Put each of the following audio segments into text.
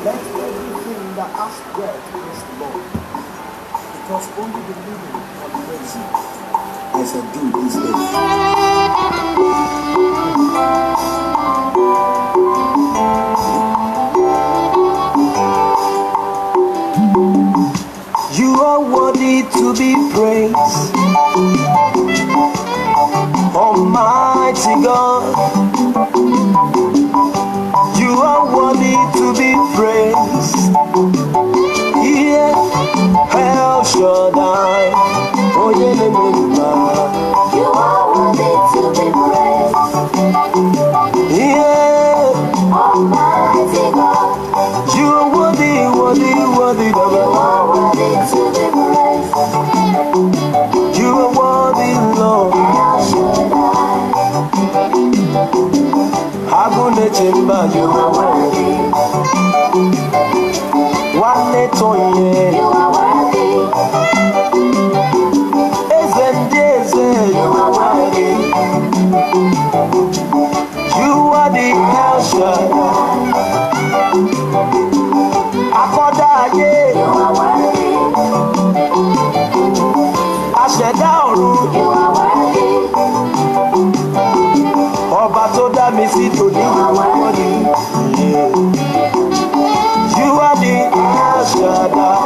Let everything that has breath praise the Lord, because only the living can praise Him, as I do these days. You are worthy to be praised, Almighty God. You are worthy to be praised. Yeah, El Shaddai. Oh yeah, you are worthy to be praised. Yeah, Almighty God. You are worthy, worthy, worthy. You are worthy to be praised. You are worthy, Lord. El Shaddai. Agune Chimba, you are worthy. One Toye, You are worthy. Ezendeze, you are worthy. You are the El Shaddai. Akodaye, You are worthy. Asheda Oru, You are worthy. Ọba tó dá mi sí tòní, you are worthy. Yeah. You are the El Shaddai.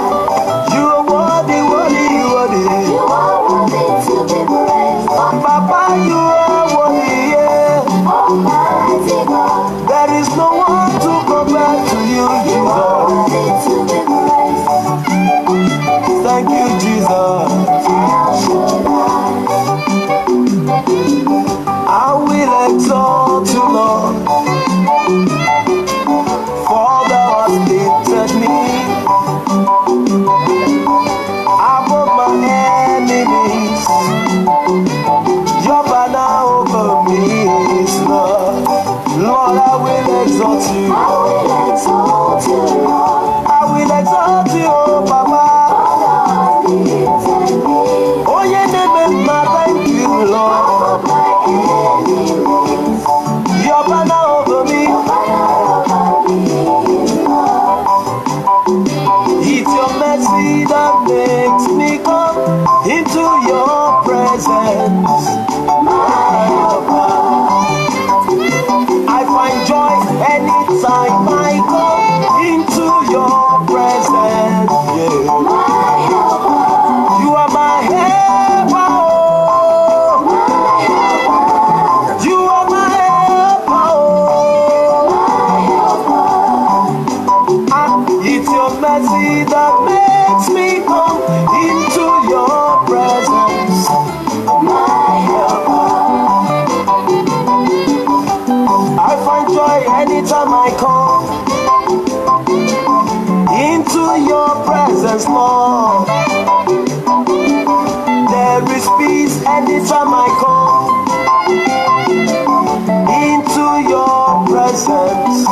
You are worthy, worthy, worthy. You are worthy to be praised. Papa, you are worthy, yeah. Almighty God. There is no one to compare to you, You are Jesus. worthy to be praised. Thank you, Jesus. El Shaddai. I will exalt you, Lord, for thou hast lifted me above my enemies. Your banner over me is love. Lord, I will exalt you. I will exalt you, Lord. I will exalt you, Papa. Oh, yeah, thank you, Lord. Above my enemies. Your banner over me. It's your mercy that makes me come into your presence. My helper. I find joy anytime I come into your presence. Yeah. You are my helper. Oh. You are my helper. Oh. It's your mercy that makes me come into your presence. My helper. I find joy anytime I come into your presence, Lord. There is peace anytime I come into your presence.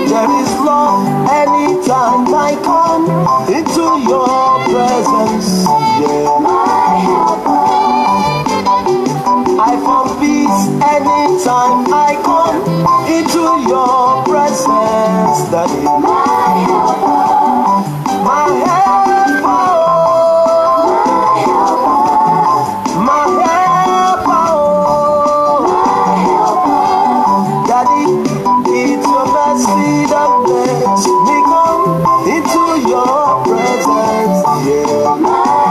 There is love anytime I come into your presence. Yeah. I found peace anytime I come into your presence. That is my helper. My helper. My helper. Daddy, it's your mercy that makes me come into your presence. Yeah.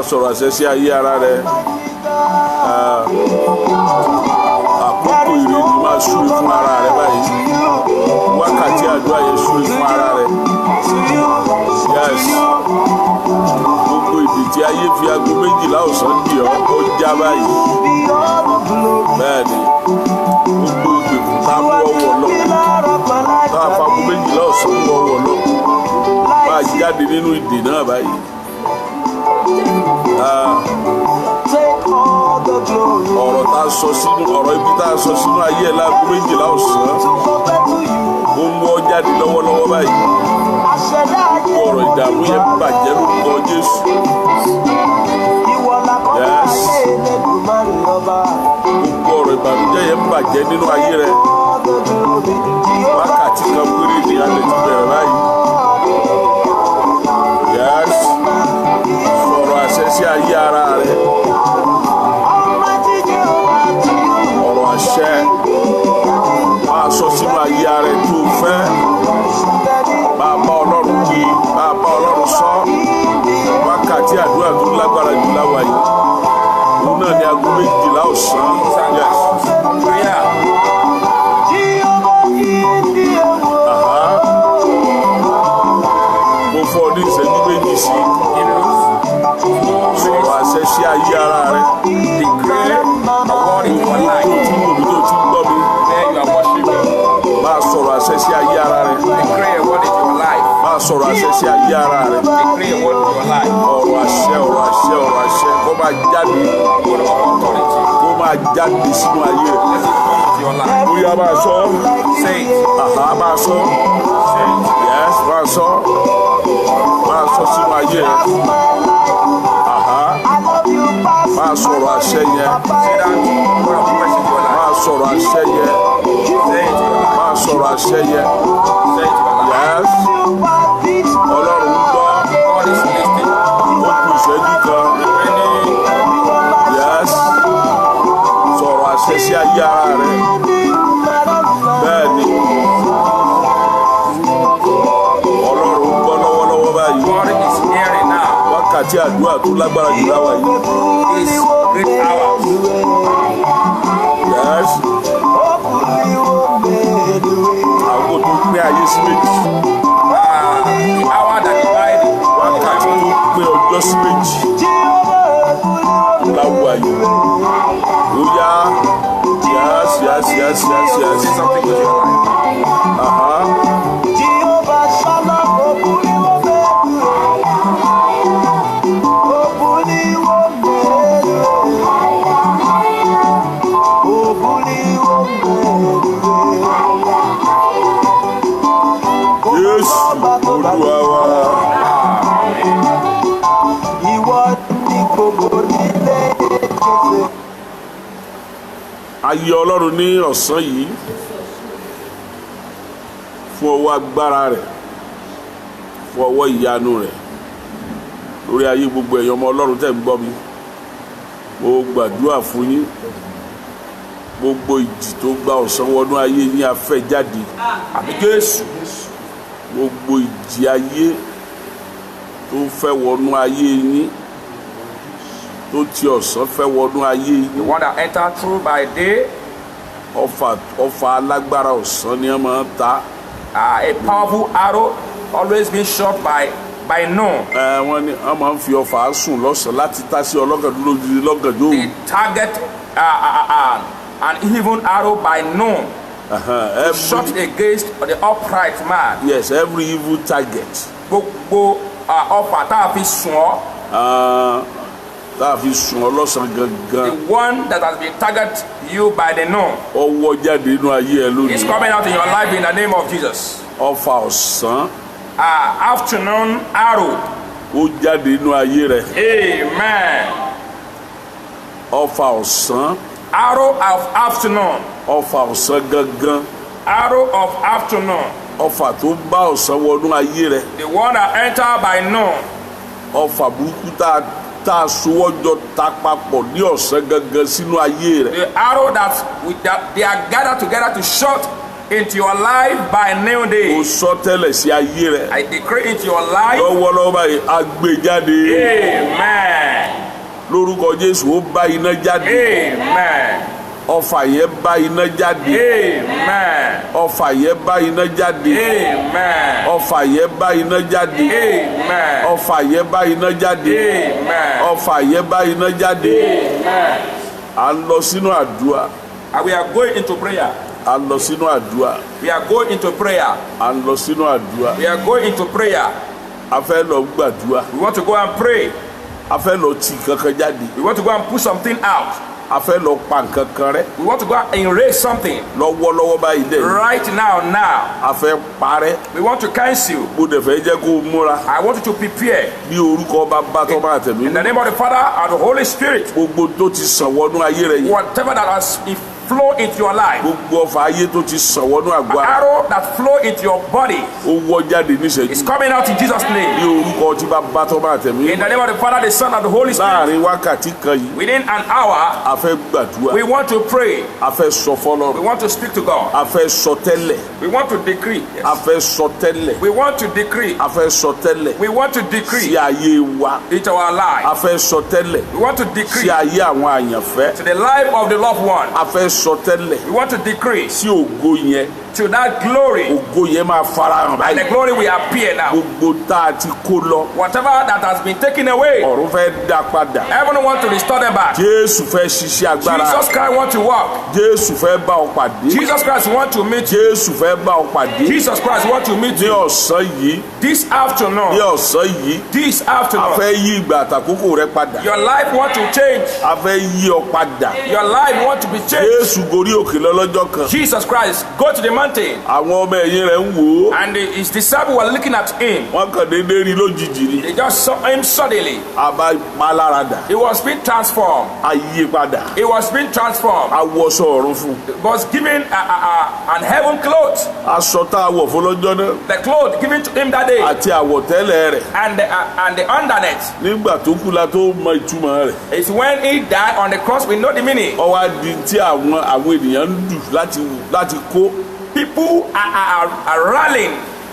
máa sọ̀rọ̀ àṣẹ sí ayé ara rẹ. Àkókò ìrètí máa súre fún ara rẹ báyìí. Wákàtí àdúrà yẹn súre fún ara rẹ. Yes. Gbogbo ìdí tí ayé fi aago 12 ọ̀sán dì ọ́ ó já báyìí. Bẹ́ẹ̀ni, gbogbo ìgbèkùn tá a mú ọwọ́ lọ, tá a fa aago 12 ọ̀sán mú ọwọ́ lọ, máa jáde nínú ìdè náà báyìí. Ọ̀rọ̀ tá a sọ sínú ọ̀rọ̀ ibi tá a sọ sínú ayé ẹ̀ láago 12 ọ̀sán ó mú ọ jáde lọ́wọ́lọ́wọ́ báyìí. Ọ̀rọ̀ ìdààmú yẹn bàjẹ́ lórúkọ Jésù. Yes. Gbogbo ọ̀rọ̀ ìbànújẹ́ yẹn bàjẹ́ nínú ayé rẹ. Wákàtí kan péré ni a lè ti bẹ̀rẹ̀ báyìí. Yes. Sọ̀rọ̀ àṣẹ sí ayé ara rẹ. Ọ̀rọ̀ àṣẹ máa sọ sínú ayé ara rẹ tó fẹ́. Máa bá Ọlọ́run kí, máa bá Ọlọ́run sọ. Wákàtí àdúrà tó lágbára jù láwàyè. Òun náà ni aago 12 ọ̀sán. Yes. Mo fọ ní ìṣẹ́jú méjì sí. Sọ̀rọ̀ àṣẹ sí ayé ara rẹ. Máa sọ̀rọ̀ àṣẹ sí ayé ara rẹ. Máa sọ̀rọ̀ àṣẹ sí ayé ara rẹ. Ọ̀rọ̀ àṣẹ, ọ̀rọ̀ àṣẹ, ọ̀rọ̀ àṣẹ kó máa jáde. Kó máa jáde sínú ayé rẹ. Bóyá máa sọ. Máa sọ. Yes, máa sọ. Máa sọ sínú ayé rẹ. Máa sọ̀rọ̀ àṣẹ yẹn. Máa sọ̀rọ̀ àṣẹ yẹn. Máa sọ̀rọ̀ àṣẹ yẹn. Yes. Ọlọ́run gbọ́. Ó kù ìṣẹ́jú kan. Yes. Sọ̀rọ̀ àṣẹ sí ayé ara rẹ. Bẹ́ẹ̀ni. Ọlọ́run gbọ́ lọ́wọ́lọ́wọ́ báyìí. Wákàtí àdúrà tó lágbára jù láwa yìí. Yes. Àwọn tó pé ayé sí méjì. Wákàtí tó pé ọjọ́ sí méjì. Láwa yìí. Ó yá. Yes. Olúwa wa. Ayé Ọlọ́run ní ọ̀sán yìí fún ọwọ́ agbára rẹ̀, fún ọwọ́ ìyanu rẹ̀ lórí ayé gbogbo ẹ̀yàn ọmọ Ọlọ́run tẹ́ ń gbọ́ mi. Mo gbàdúrà fún yín, gbogbo ìjì tó gba ọ̀sán wọnú ayé yín á fẹ́ jáde. Àmín Jésù. Gbogbo ìjì ayé tó fẹ́ wọnú ayé yín, tó ti ọ̀sán fẹ́ wọnú ayé yín. The one that enter through by day. Ọfà alágbára ọ̀sán ni wọ́n máa ń ta. A powerful arrow always being shot by noon. Wọ́n ní wọ́n máa ń fi ọfà sùn lọ́sàn-án láti tá sí ọlọ́gàdúró lọ́gàdó. They target an even arrow by noon. Shot against the upright man. Yes, every evil target. Gbogbo ọfà tá a fi sùn ọ́. Tá a fi sùn ọ́ lọ́sàn-án gangan. The one that has been target you by the noon. Ọwọ́ jáde inú ayé ẹ lónìí. It's coming out in your life in the name of Jesus. Ọfà ọ̀sán. Afternoon arrow. Ó jáde inú ayé rẹ. Amen. Ọfà ọ̀sán. Arrow of afternoon. Ọfà ọ̀sán gangan. Arrow of afternoon. Ọfà tó bá ọ̀sán wọnú ayé rẹ. The one that enter by noon. Ọfà burúkú tá a sowọ́jọ ta papọ̀ ní ọ̀sán gangan sínú ayé rẹ. The arrow that they are gathered together to shot into your life by new day. Mo sọ tẹ́lẹ̀ sí ayé rẹ̀. I decree into your life. Lọ́wọ́lọ́wọ́ báyìí a gbé jáde. Amen. Lórúkọ Jésù ó bá iná jáde. Amen. Ọfà yẹn bá iná jáde. Amen. Ọfà yẹn bá iná jáde. Amen. Ọfà yẹn bá iná jáde. Amen. Ọfà yẹn bá iná jáde. Amen. Ọfà yẹn bá iná jáde. Amen. À ń lọ sínú àdúrà. And we are going into prayer. À ń lọ sínú àdúrà. We are going into prayer. À ń lọ sínú àdúrà. We are going into prayer. A fẹ́ lọ gbàdúrà. We want to go and pray. A fẹ́ lọ tì kankan jáde. We want to go and put something out. A fẹ́ lọ pa nǹkan kan rẹ́. We want to go and erase something. Lọ́wọ́lọ́wọ́ báyìí dẹ̀. Right now. A fẹ́ parẹ́. We want to cancel. Mo dẹ̀ fẹ́ jẹ́ kó o múra. I want you to prepare. Bí orúkọ Bàbá tó máa tẹ̀mí. In the name of the Father and the Holy Spirit. Gbogbo tó ti sàn wọnú ayé rẹ yìí. Whatever that has flow into your life. Gbogbo ọfà ayé tó ti sàn wọnú àgọ́ ara. Arrow that flow into your body. Ó wọ́ jáde níṣẹ́jú. It's coming out in Jesus' name. Bí orúkọ tí Bàbá tó máa tẹ̀mí. In the name of the Father, the Son, and the Holy Spirit. Láàrin wákàtí kan yìí. Within an hour, A fẹ́ gbàdúrà. we want to pray. A fẹ́ sọ We fọ́lọ́run. want to speak to God. A fẹ́ sọ tẹ́lẹ̀. We want to decree. Yes. A fẹ́ sọ tẹ́lẹ̀. We want to decree. A fẹ́ sọ tẹ́lẹ̀. We want to Sí decree ayé wa. into our A life. fẹ́ sọ tẹ́lẹ̀. We want to Sí decree ayé àwọn àyànfẹ́. to the life of the loved one. A fẹ́ sọ tẹ́lẹ̀. We want to decree Sí ògo yẹn. to that glory. Ògo yẹn máa farahàn And the báyìí. glory will appear now. Gbogbo tá a ti kó lọ. Whatever that has been taken away, Ọ̀run fẹ́ dá padà. heaven wants to restore them back. Jésù fẹ́ ṣiṣẹ́ agbára. Jesus Christ wants to walk. Jésù fẹ́ bá ọ pàdé. Jesus Christ wants to meet you. Jésù fẹ́ bá ọ pàdé. Jesus Christ wants to meet Ní you ọ̀sán yìí. this Ní afternoon. ọ̀sán yìí. This A afternoon, fẹ́ yí ìgbà àtàkókò rẹ padà. your life wants to change. A fẹ́ yí ọ padà. Your life wants to be changed. Jésù gorí òkè lọ́lọ́jọ́ kan. Jesus Christ, go to the mountain. Àwọn ọmọ ẹ̀yìn rẹ̀ ń wò ó. And his disciples were looking at him. Wọ́n kàn déédéé rí lójijì ni. They just saw him suddenly. A bá paláradà. He was being transformed. A yí padà. He was being transformed. A wọṣọ ọ̀run fún. He was given an heaven clothes. Aṣọ tá a wọ̀ fún lọ́jọ́ náà. The clothes given to him that day. Àti àwọ̀tẹ́lẹ̀ rẹ̀. And the undernet. Nígbà tó kú la tó mọ ìtumọ̀ rẹ̀. It's when he died on the cross, we know the meaning. Ó wá di tí àwọn ènìyàn ń dù láti kó. People are rallying,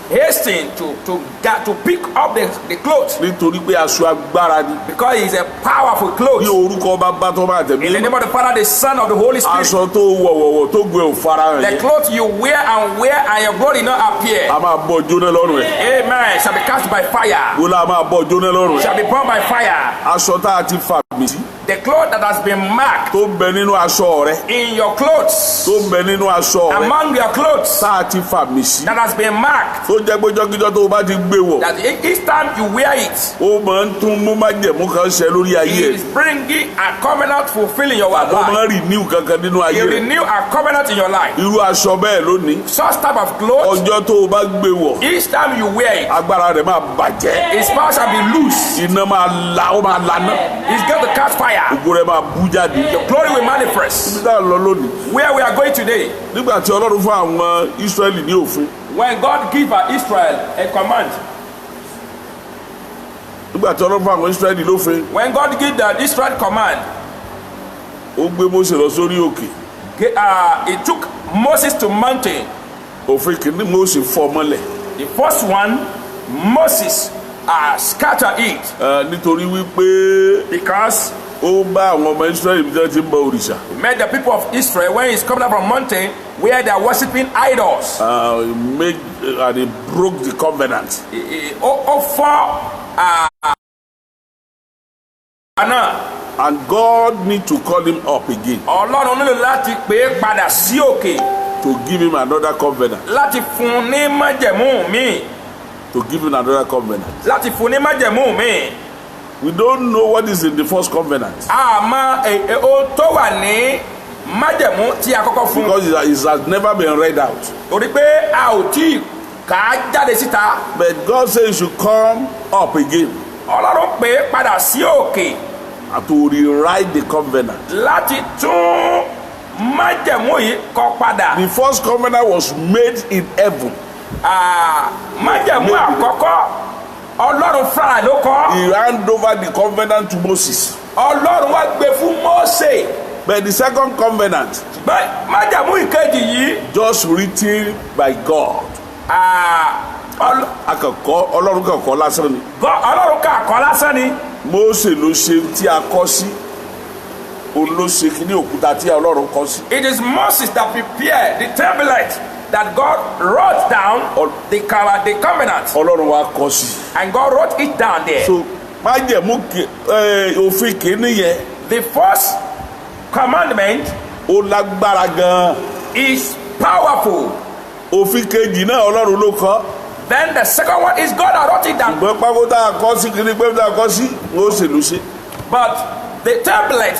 hastening to pick up the clothes. Nítorí pé aṣọ agbára ni. Because it's a powerful Ní clothes. orúkọ Bàbá tó máa tẹ̀mí. In the name of the Father, the Son, of the Holy Spirit. Aṣọ tó wọ̀wọ̀wọ̀ tó gbé ò farahàn The yẹn. clothes you wear and your glory not appear. A máa bọ́ jóná lọ́rùn ẹ̀. Amen. Shall be cast by fire. Wọ́n la máa bọ́ jóná lọ́rùn ẹ̀. Shall be burned by fire. Aṣọ tá a ti fà mí sí. The cloth that has been marked Tó ń bẹ nínú aṣọ rẹ̀. in your clothes, Tó ń bẹ nínú aṣọ rẹ̀. among your clothes Tá a ti fà mí sí. that has been marked, Tó jẹ́ pé jọ́kíjọ́ tó o bá ti gbé wọ̀. that each time you wear it, Ó máa ń tún mú májẹ̀mú kan ṣẹ lórí ayé he ẹ̀. is bringing a covenant fulfilling your Ó máa life. ń renew kankan nínú He ayé rẹ̀. renew a covenant in your life. Irú aṣọ bẹ́ẹ̀ lónìí. Such type of clothes, Ọjọ́ tó o bá gbé wọ̀. each time you wear it, Agbára rẹ̀ máa bàjẹ́. his power shall be loose. Iná ó máa laná. He's going to catch fire. Ògo rẹ̀ máa bú jáde. Your glory will manifest. Nígbà lọ lónìí. Where we are going today, Nígbà tí Ọlọ́run fún àwọn Ísírẹ́lì ní òfin. when God give Israel a command, Nígbà tí Ọlọ́run fún àwọn Ísírẹ́lì lófin. when God give the Israel command, Ó gbé Mósè lọ sórí òkè. it took Moses to mountain. Òfin kìíní Mósè fọ́ mọ́lẹ̀. The first one, Moses scattered it Nítorí wípé because ó bá àwọn ọmọ Ísírẹ́lì bí wọ́n ti ń bọ òrìṣà. he met the people of Israel when he's coming up from mountain where they are worshiping idols. And he broke the covenant. And God need to call him up again Ọlọ́run nílò láti pè é padà sí òkè to give him another covenant. láti fún ní májẹ̀mú míì. To give him another covenant. Láti fún ní májẹ̀mú míì. We don't know what is in the first covenant Àmọ́ ohun tó wà ní májẹ̀mú tí a kọ́kọ́ fún. because it has never been read out. Torí pé a ò tí ì kà á jáde síta. But God says you should come up again Ọlọ́run pè é padà sí òkè and to rewrite the covenant. láti tún májẹ̀mú yìí kọ padà. The first covenant was made in heaven. Májẹ̀mú àkọ́kọ́ Ọlọ́run fúnra ló kọ. He handed over the covenant to Moses. Ọlọ́run wá gbé fún Mósè. But the second covenant, ṣùgbọ́n májẹ̀mú ìkejì yìí just written by God. Akọ̀kọ́ Ọlọ́run kọ̀ọ̀kọ́ lásán ni. Ọlọ́run kà kọ́ lásán ni. Mósè ló ṣe tí a kọ́ sí. Òun ló ṣe kíní òkúta tí Ọlọ́run kọ́ sí. It is Moses that prepared the tablet that God wrote down the covenant. Ọlọ́run wa kọ́ sí. And God wrote it down there. So májẹ̀mú òfin kìíní yẹn. The first commandment Ó lágbára gan-an. is powerful. Òfin kejì náà Ọlọ́run ló kọ́. Then the second one is God that wrote it down. Ṣùgbọ́n pákó tá a kọ́ sí kíní pé tá a kọ́ sí Mósè ló ṣe. But the tablet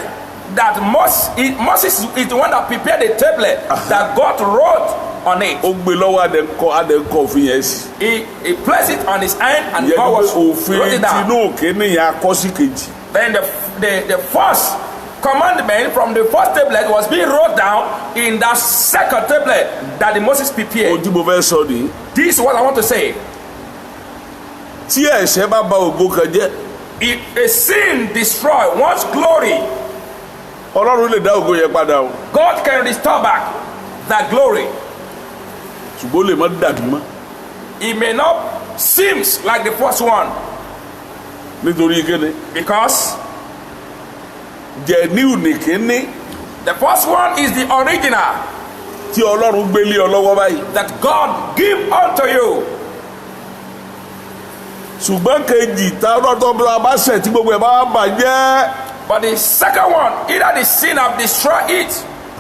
that Moses is the one that prepared the tablet that God wrote on it. Ó gbé lọ́wọ́ adẹ́kọ̀ òfin yẹn sí. He placed it on his hand and Ìyẹn God ni was pé òfin wrote it down. tinú kíní yẹn a kọ́ sí kejì. Then the first commandment from the first tablet was being wrote down in that second tablet that the Moses prepared. Ojú mo fẹ́ sọ nìyí. This is what I want to say. Tí ẹ̀ṣẹ̀ bá ba ògo kan jẹ́. If a sin destroy one's glory, Ọlọ́run lè dá ògo yẹn padà o. God can restore back that glory. Ṣùgbọ́n ó lè má dàbí mọ́. It may not seem like the first one Nítorí kíni. because Jẹ̀níù nìkíní the first one is the original tí Ọlọ́run gbé lé ọ lọ́wọ́ báyìí. that God give unto you. Ṣùgbọ́n kejì tá ọlọ́tọ́ bá ṣẹ̀ tí gbogbo ẹ̀ bá bàjẹ́. But the second one, either the sin have destroyed it,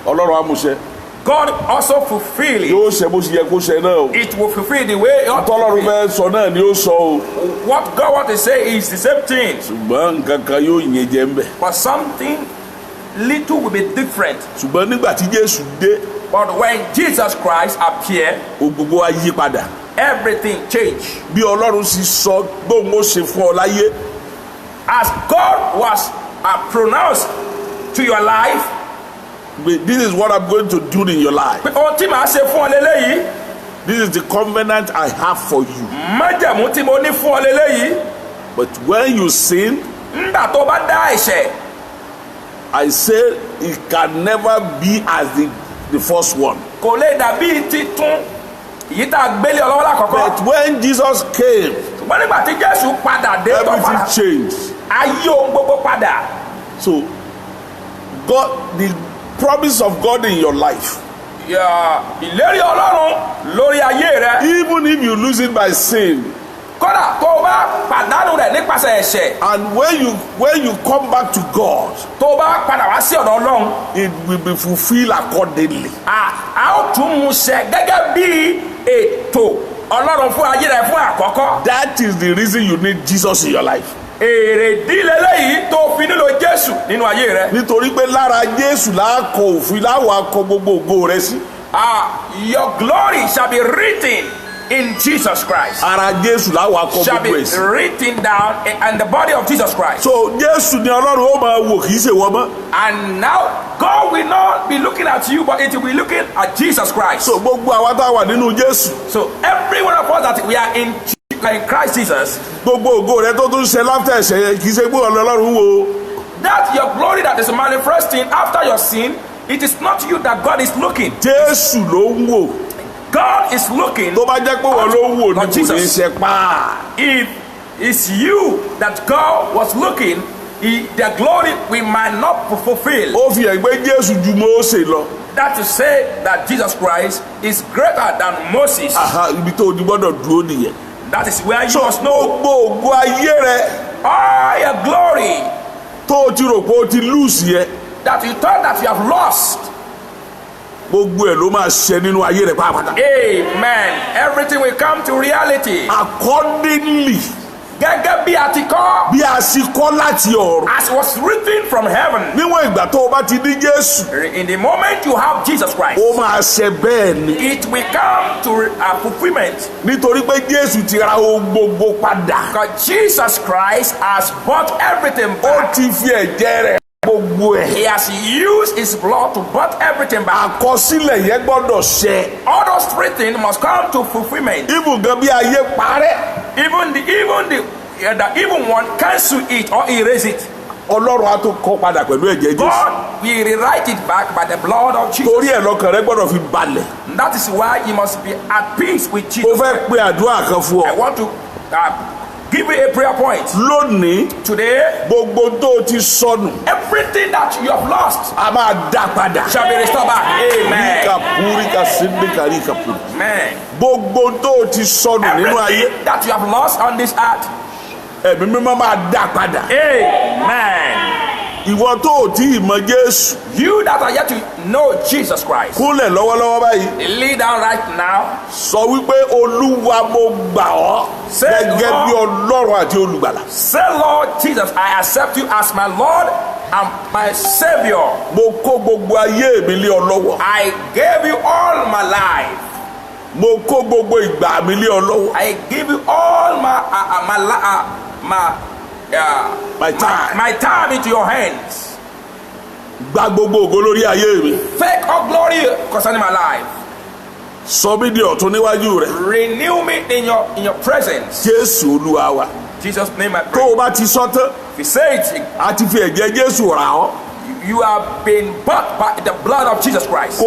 Ọlọ́run á mú ṣẹ. God also fulfill it. Yóò ṣẹ bó ṣe yẹ kó ṣẹ náà o. It will fulfill the way it ought to Tọ́lọ́run fulfill. fẹ́ sọ náà ni ó sọ o. What God wants to say is the same thing, Ṣùgbọ́n nǹkan kan yóò yẹn jẹ ń bẹ̀. but something little will be different. Ṣùgbọ́n nígbà tí Jésù dé, But when Jesus Christ appeared, o gbogbo wa yí padà. everything changed. Bí Ọlọ́run sì sọ gbóhùn ó ṣe fún ọ láyé. As God was pronounced to your life, This is what I'm going to do in your life. pé ohun tí màá ṣe fún ọ lélẹ́yìí, This is the covenant I have for you. májẹ̀mú tí mo ní fún ọ lélẹ́yìí, But when you sin, nígbà tó bá dá ẹ̀ṣẹ̀, I say it can never be as the first one. kò lè dàbí titun èyí tá a gbélé ọlọ́wọ́ lákọ̀ọ́kọ́. But when Jesus came, Ṣùgbọ́n nígbà tí Jésù padà dé tó everything padà, changed. ayé ohun gbogbo padà. So, God, the promise of God in your life, Ìlérí Ọlọ́run lórí ayé rẹ, even if you lose it by sin, kódà tó o bá pàdánù rẹ̀ nípasẹ̀ ẹ̀ṣẹ̀, and when you come back to God, tó o bá padà wá sí ọ̀dọ̀ Ọlọ́run, it will be fulfilled accordingly. a ó tún mú ṣẹ gẹ́gẹ́ bí ètò Ọlọ́run fún ayé rẹ fún àkọ́kọ́. That is the reason you need Jesus in your life. Èrèdí lélẹ́yìí tó fi nílò Jésù nínú ayé rẹ. Nítorí pé lára Jésù láàkọ òfin láwọn akọ gbogbo ògo rẹ sí. Your glory shall be written in Jesus Christ. Ara Jésù láwọn akọ Shall be gbogbo ẹ̀ sí. written down in the body of Jesus Christ. So Jésù ni Ọlọ́run ó máa wò kì í ṣe wọ́n mọ́. And now God will not be looking at you, but it will be looking at Jesus Christ. So gbogbo àwa tá a wà nínú Jésù. So every one of us that we are in Christ Jesus, Gbogbo ògo rẹ tó tún ṣe láfẹ́ ẹ̀ṣẹ̀ yẹn kì í ṣe pé Ọlọ́run wò. that your glory that is manifesting after your sin, it is not you that God is looking. Jésù ló ń wò. God is looking. Tó bá jẹ́ pé wọ́n ló ń wò ní Lord kò ní Jesus. ṣe pa. If it's you that God was looking, the glory we might not fulfill. Ó fi hàn pé Jésù ju Mósè lọ. That to say that Jesus Christ is greater than Moses. Ibi tó o ti gbọ́dọ̀ dúró nìyẹn. That is where you So must know gbogbo ògo ayé rẹ all your glory tó o ti rò pé o ti lose yẹn. that you thought that you have lost. Gbogbo ẹ̀ ló máa ṣẹ nínú ayé rẹ pátápátá. Amen. Everything will come to reality. Accordingly, Gẹ́gẹ́ bí a ti kọ́, bí a sì kọ́ láti ọ̀run. as was written from heaven. Níwọ̀n ìgbà tó o bá ti ní Jésù, In the moment you have Jesus Christ, ó máa ṣẹ bẹ́ẹ̀ ni. it will come to fulfillment. Nítorí pé Jésù ti ra ohun gbogbo padà. Because Jesus Christ has bought everything Ó back. ti fi ẹ̀jẹ̀ rẹ̀ gbogbo ẹ̀. He has used his blood to buy everything back. Àkọsílẹ̀ yẹn gbọ́dọ̀ ṣẹ. All those three things must come to fulfillment. Ibùgán bí ayé parẹ́. Even the evil one cancel it or erase it. Ọlọ́run á tó kọ́ padà pẹ̀lú ẹ̀jẹ̀ Jésù. God will rewrite it back by the blood of Jesus. Torí ẹ̀ lọ́kàn rẹ gbọ́dọ̀ fi balẹ̀. That is why you must be at peace with Mo Jesus. fẹ́ pe àdúrà kan fún I ọ. want to give you a prayer point. Lónìí, Today, gbogbo tó o ti sọnù, everything that you have lost a máa dá padà. shall be restored back. Amen. Ríkà síndíkà ríkà púrì. Amen. Gbogbo tó o ti sọnù nínú ayé, Everything that you have lost on this earth. ẹ̀mí mímọ́ máa dá padà. Amen. Ìwọ tó o tí ì mọ Jésù, You that are yet to know Jesus Christ, kúnlẹ̀ lọ́wọ́lọ́wọ́ báyìí. lay down right now. Sọ wípé Olúwa mo gbà ọ́ Say, gẹ́gẹ́ bí Lord. Ọlọ́run àti olùgbàlà. Say, Lord Jesus, I accept you as my Lord and my Savior. Mo kó gbogbo ayé mi lé ọ lọ́wọ́. I gave you all my life. Mo kó gbogbo ìgbà mi lé ọ lọ́wọ́. I give you all My time. my time into your hands. Gba gbogbo ògo lórí ayé mi. Take all glory concerning my life. Sọ mí di ọ̀tun níwájú rẹ̀. Renew me in your presence. Jésù Olúwa wa. Jesus' name I Tó pray. o bá ti sọ tán, If you say it, a ti fi ẹ̀jẹ̀ Jésù rà ọ́. you have been bought by the blood of Jesus Christ.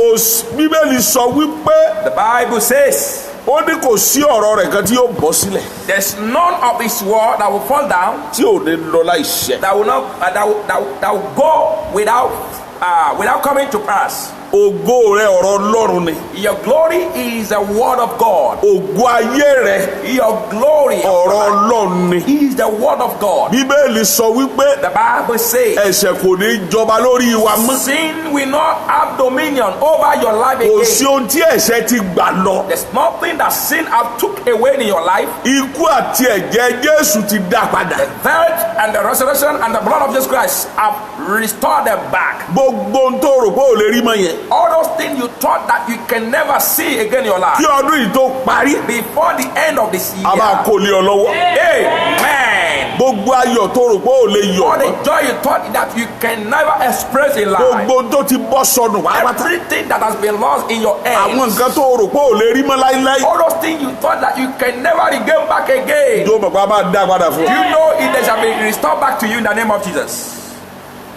Bíbélì sọ wípé The Bible says ó ní kò sí ọ̀rọ̀ rẹ̀ kan tí yóò bọ́ sílẹ̀ there's none of his word that will fall down, tí ò ní lọ láì ṣẹ. that will not that will go without coming to pass. Ògo rẹ̀ ọ̀rọ̀ Ọlọ́run ni. Your glory is the word of God. Ògo ayé rẹ̀ Your glory of ọ̀rọ̀ your life Ọlọ́run ni. is the word of God. Bíbélì sọ wípé The Bible says ẹ̀ṣẹ̀ kò ní jọba lórí wa mọ́. sin will not have dominion over your life Kò sí again. ohun tí ẹ̀ṣẹ̀ ti gbà lọ. There's nothing that sin have took away in your life. Ikú àti ẹ̀jẹ̀ Jésù ti dá padà. The death and the resurrection and the blood of Jesus Christ have restored them back. Gbogbo ohun tó rò pé ò lè rí mọ́ yẹn. All those things you thought that you can never see again in your life, Kí ọdún yìí tó parí, before the end of this year. a máa kó lé ọ lọ́wọ́. Amen. Gbogbo ayọ̀ tó rò pé ò lè yọ̀ All mọ́. the joy you thought that you can never express in life. Gbogbo ohun tó ti bọ́ sọnù wá pátá. Everything that has been lost in your Àwọn hands. nǹkan tó rò pé ò lè rí mọ́ láíláí. All those things you thought that you can never regain back again. Tó mọ̀ pé a máa dá padà fún. Do you know it they shall be restored back to you in the name of Jesus?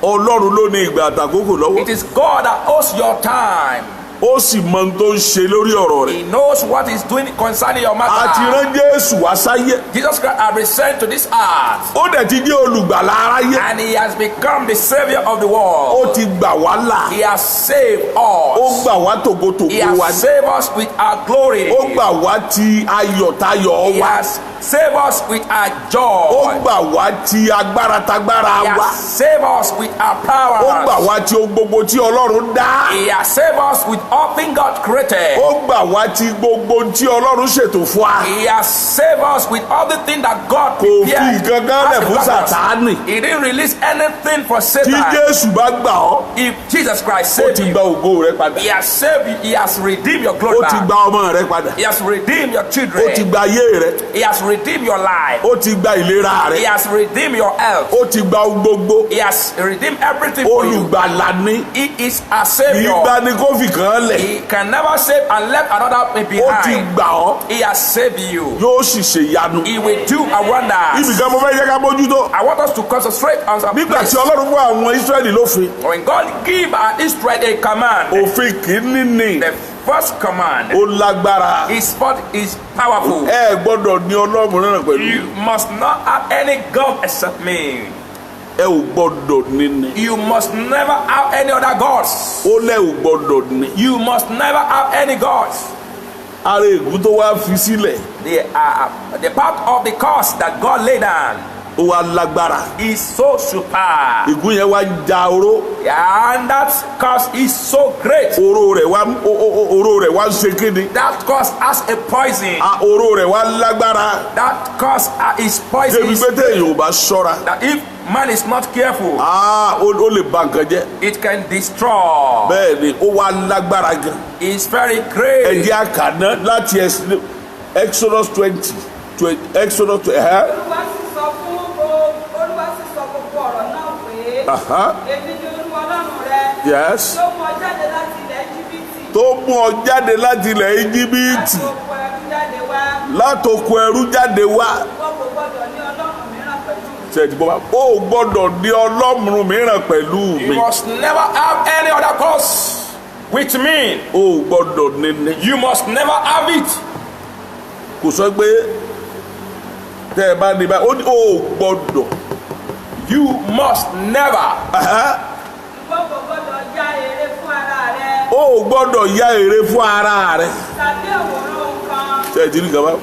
Ọlọ́run ló ní ìgbà àtàkókò lọ́wọ́. It is God that owes your time. Ó sì mọ ohun tó ń ṣe lórí ọ̀rọ̀ rẹ̀. He knows what he's doing concerning your A ti matter. rán Jésù wá sáyé. Jesus Christ has been sent to this earth, Ó dẹ̀ ti jẹ́ olùgbàlà aráyé. and he has become the savior of the Ó world. ti gbà wá là. He has saved Ó us. gbà wá He tògótògó wa. has saved us with our glory. Ó gbà wá ti ayọ̀tayọ̀ He wa. has saved us with our Ó joy. gbà wá ti agbára tagbára He wa. has saved us with our Ó gbà power. wá ti ohun gbogbo tí Ọlọ́run dá. He has saved us with all things God created. Ó gbà wá ti gbogbo tí Ọlọ́run ṣètò fún wa. He has saved us with all the things that God Kò fi prepared. nǹkan kan as lẹ̀ a fún purpose. Sàtánì. He didn't release anything for Tí Satan. Jésù bá gbà ọ́, If Jesus Christ ó saved ti you, gba ògo rẹ padà. He has saved you. He has redeemed your glory Ó ti back. gba ọmọ rẹ padà. He has redeemed your Ó ti children. gba ayé rẹ. He has redeemed your life. Ó ti gba ìlera He rẹ. has redeemed your health. Ó ti gba ohun gbogbo. He has redeemed everything for you. Olùgbàlà ni. He is a savior. Ìgbà ni kó fi kàn án lẹ̀. He can never save and left another Ó ti behind. gbà ọ́. He has saved you. Yóò sì ṣe ìyanu. He will do a wonder. Ibìkan mo fẹ́ jẹ́ ká mójútó. I want us to concentrate on some Nígbà place. tí Ọlọ́run fún àwọn Ísírẹ́lì lófin, When God give Israel a command, òfin kìíní ni the first command ó lágbára. is powerful. Ẹ gbọ́dọ̀ ní Ọlọ́run náà pẹ̀lú. You must not have any God except me. Ẹ ò gbọ́dọ̀ ní ni. You must never have any other gods. Ó lẹ́ ò gbọ́dọ̀ ní. You must never have any gods. Ara ègún tó wá fi sílẹ̀, The part of the curse that God laid down ó wá lágbára. is so super. Ègún yẹn wá ń ja oró. And that curse is so great. Oró rẹ̀ wá ń ṣe kíni. That curse has a poison. Oró rẹ̀ wá lágbára. That curse is poison. Débi pé téèyàn ò bá ṣọ́ra. That if man is not careful, Ó lè ba nǹkan jẹ́. it can destroy. Bẹ́ẹ̀ ni ó wá lágbára gan. It's very great. Ẹ̀jẹ̀ àkànná láti Exodus 20. Exodus 20. Olúwa sì sọ gbogbo ọ̀rọ̀ náà pé èmi ni Olúwa Ọlọ́run rẹ Yes. tó mú ọ jáde láti ilẹ̀ Íjíbítì Tó mú ọ jáde láti ilẹ̀ Íjíbítì. láti oko ẹrú jáde wá Látòkò ẹrú jáde wá. wọn kò gbọdọ̀ ní Ọlọ́run mìíràn pẹ̀lú mi. ṣe ti gbọ́ bá o gbọ́dọ̀ ní ọlọ́run mìíràn pẹ̀lú You mi. must never have any other cause with me. O gbọ́dọ̀ níní. You must never have it. Kò sọ pé tẹ́ ẹ bá ní báyìí ó ní o gbọ́dọ̀. You must never. Ìwọ kò gbọdọ̀ ya èrè fún ara rẹ. O gbọ́dọ̀ ya èrè fún ara rẹ. Tàbí àwòrán nǹkan. Ṣé ẹ ti rí nǹkan bá?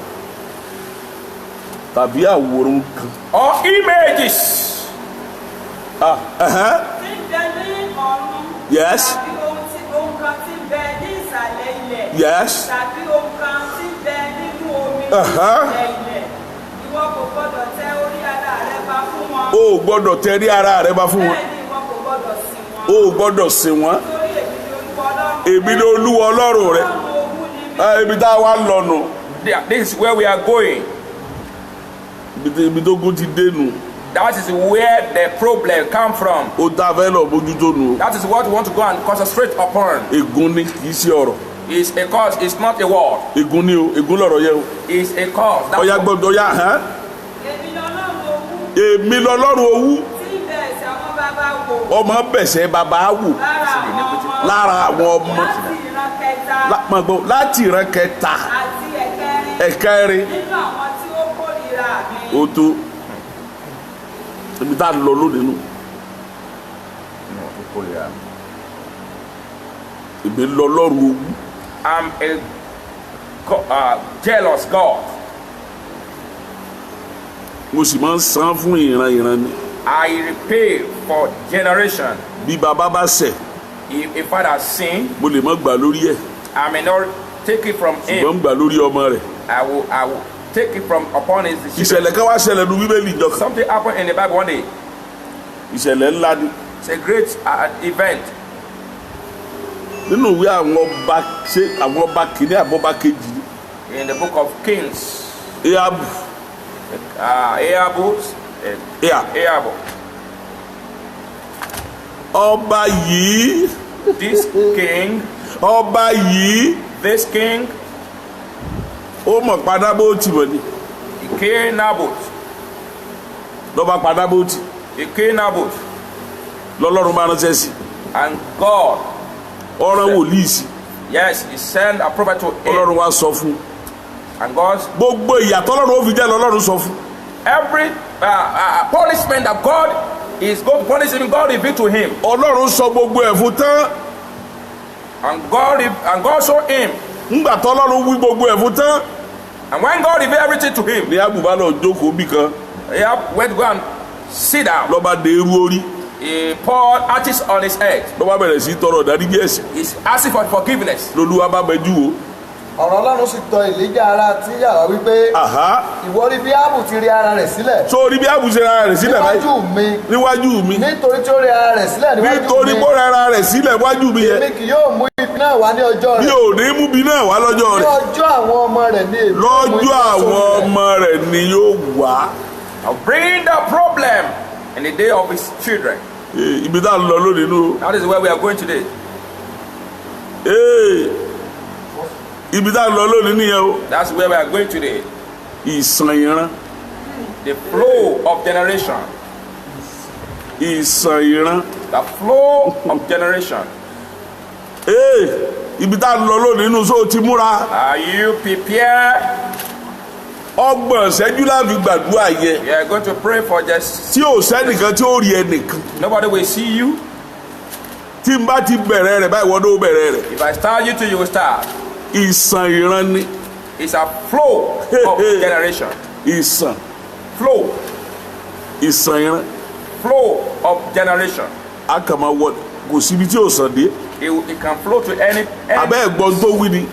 Tàbí àwòrán kan. Or images. Tí ń bẹ ní ọ̀run. Yes. Tàbí ohun kan tí ń bẹ ní ìsàlẹ̀ ilẹ̀. Yes. Tàbí ohun kan tí ń bẹ nínú omi ní ìsàlẹ̀ ilẹ̀. Ìwọ kò gbọdọ̀ tẹ orí ara rẹ bá fún wọn. O gbọ́dọ̀ tẹrí ara rẹ bá fún wọn. Bẹ́ẹ̀ni ìwọ kò gbọdọ̀ sìn wọn. O gbọ́dọ̀ sìn wọ́n. Nítorí Èmi ni Olúwa Ọlọ́run rẹ. Ọlọ́run owú ni mí. Ibi tá a wá lọ nù. This is where we are going. Ibi tó gún ti dé nù. That is where the problem come from. Ó tá a fẹ́ lọ bójútó nù. That is what we want to go and concentrate upon. Ègún ni kì í ṣe ọ̀rọ̀. It's a cause, it's not a word. Ègún ni o, ègún lọ̀rọ̀ yẹ o. It's a cause. That's Ọya what- gbọ́dọ̀ ọya hàn. Èmi lọ́lọ́run owú Èmi lọ́lọ́run owú. tí ń bẹ ẹ̀ṣẹ̀ àwọn bàbá wò Ọmọ bẹ̀sẹ̀ bàbá wò lára àwọn ọmọ. lára àwọn ọmọ. Láti ìran kẹta Máa gbọ́ láti ìran kẹta àti ẹ̀kẹrin ẹ̀kẹrin nínú àwọn tí ó kórìíra mi. ó tó. Ibi tá a lọ lónìí nù. Èmi lọ́lọ́run owú. I'm a jealous God. Mo sì máa ń san fún ìran ni. I repay for generation. Bí bàbá bá ṣẹ̀, If a father sin, mo lè má gbà lórí ẹ̀. I may not take it from Ṣùgbọ́n him. ń gbà lórí ọmọ rẹ̀. I will take it from upon his children. Ìṣẹ̀lẹ̀ kan wá ṣẹlẹ̀ nu Bíbélì ìjọkan. Something happened in the Bible one day. Ìṣẹ̀lẹ̀ ńlá ni. It's a great event. Nínú ìwé àwọn ọba ṣé àwọn ọba kìíní àbọ̀bá kejì ni. In the book of Kings, Éhábù. Ahab, Ọba yìí. this king, Ọba yìí. this king, Ó mọ̀ padà bó ti mọ̀ ni. he killed Naboth. Lọ́ba padà bó ti. He killed Naboth. Lọ́lọ́run bá ránṣẹ́ sí. And God, Ọ̀ràn wòlíì sí. yes, he sent a prophet to him. Ọlọ́run wá sọ fún. And God, Gbogbo ìyàtọ̀ Ọlọ́run ó fi jẹ́ lọ́lọ́run sọ fún. every punishment that God is going to punish him, God revealed to him. Ọlọ́run sọ gbogbo ẹ̀ fún tán. And God showed him. Ńgbà tọ́lọ́run wí gbogbo ẹ̀ fún tán. And when God revealed everything to him, Ní àbùbá lọ jókòó bì kan. Ahab went to go and sit down. Lọ́ba dé irú orí. He poured ashes on his head. Lọ́ba bẹ̀rẹ̀ sí tọrọ ìdáríjì ẹ̀ṣẹ̀. He's asking for forgiveness. Lolúwa bá bẹjú wo. ọ̀rọ̀ ọlọ́run sì tọ Èlíjà ará Tíríà wípé Àhá. ìwọ rí bí Áhábù ti rí ara rẹ̀ sílẹ̀ Sórí bí àbùṣe ara rẹ̀ sílẹ̀ báyìí. níwájú mi Níwájú mi. nítorí tí ó rí ara rẹ̀ sílẹ̀ níwájú Nítorí mi bó rẹra rẹ̀ sílẹ̀ wájú mi yẹn. èmi kì yóò mú ibi náà wá ní ọjọ́ Mi rẹ̀ ò ní mú bí náà wá lọ́jọ́ ní rẹ̀. ọjọ́ àwọn ọmọ rẹ̀ ní èmi yóò mú Lọ́jọ́ ibi náà àwọn sórí rẹ̀. ọmọ rẹ̀ ni yóò wá. I'll bring the problem in the day of his children. Ibi tá a lọ lónìí nù. That is where we are going today. Ibi tá a lọ lónìí nìyẹn o. That's where we are going today. Ìsàn ìran. The flow of generation. Ìsàn ìran. The flow of generation. Ibi tá a lọ lónìí nù sóò ti múra. Are you prepared? Ọgbọ̀n ìṣẹ́jú láfi gbàdúrà yẹ. We are going to pray for just Tí ò sẹ́nìkan tí ó rí ẹnìkan. nobody will see you. Tí n bá ti bẹ̀rẹ̀ rẹ̀ báyìí wọ́n ló bẹ̀rẹ̀ rẹ̀. If I start you too, you will start. Ìsàn ìran ni. It's a flow of generation. Ìsàn. Flow. Ìsàn ìran. Flow of generation. A kàn máa wọ kò síbi tí ò sàn dé. It can flow to any Abẹ́ ẹ̀gbọ́n tó wí ni.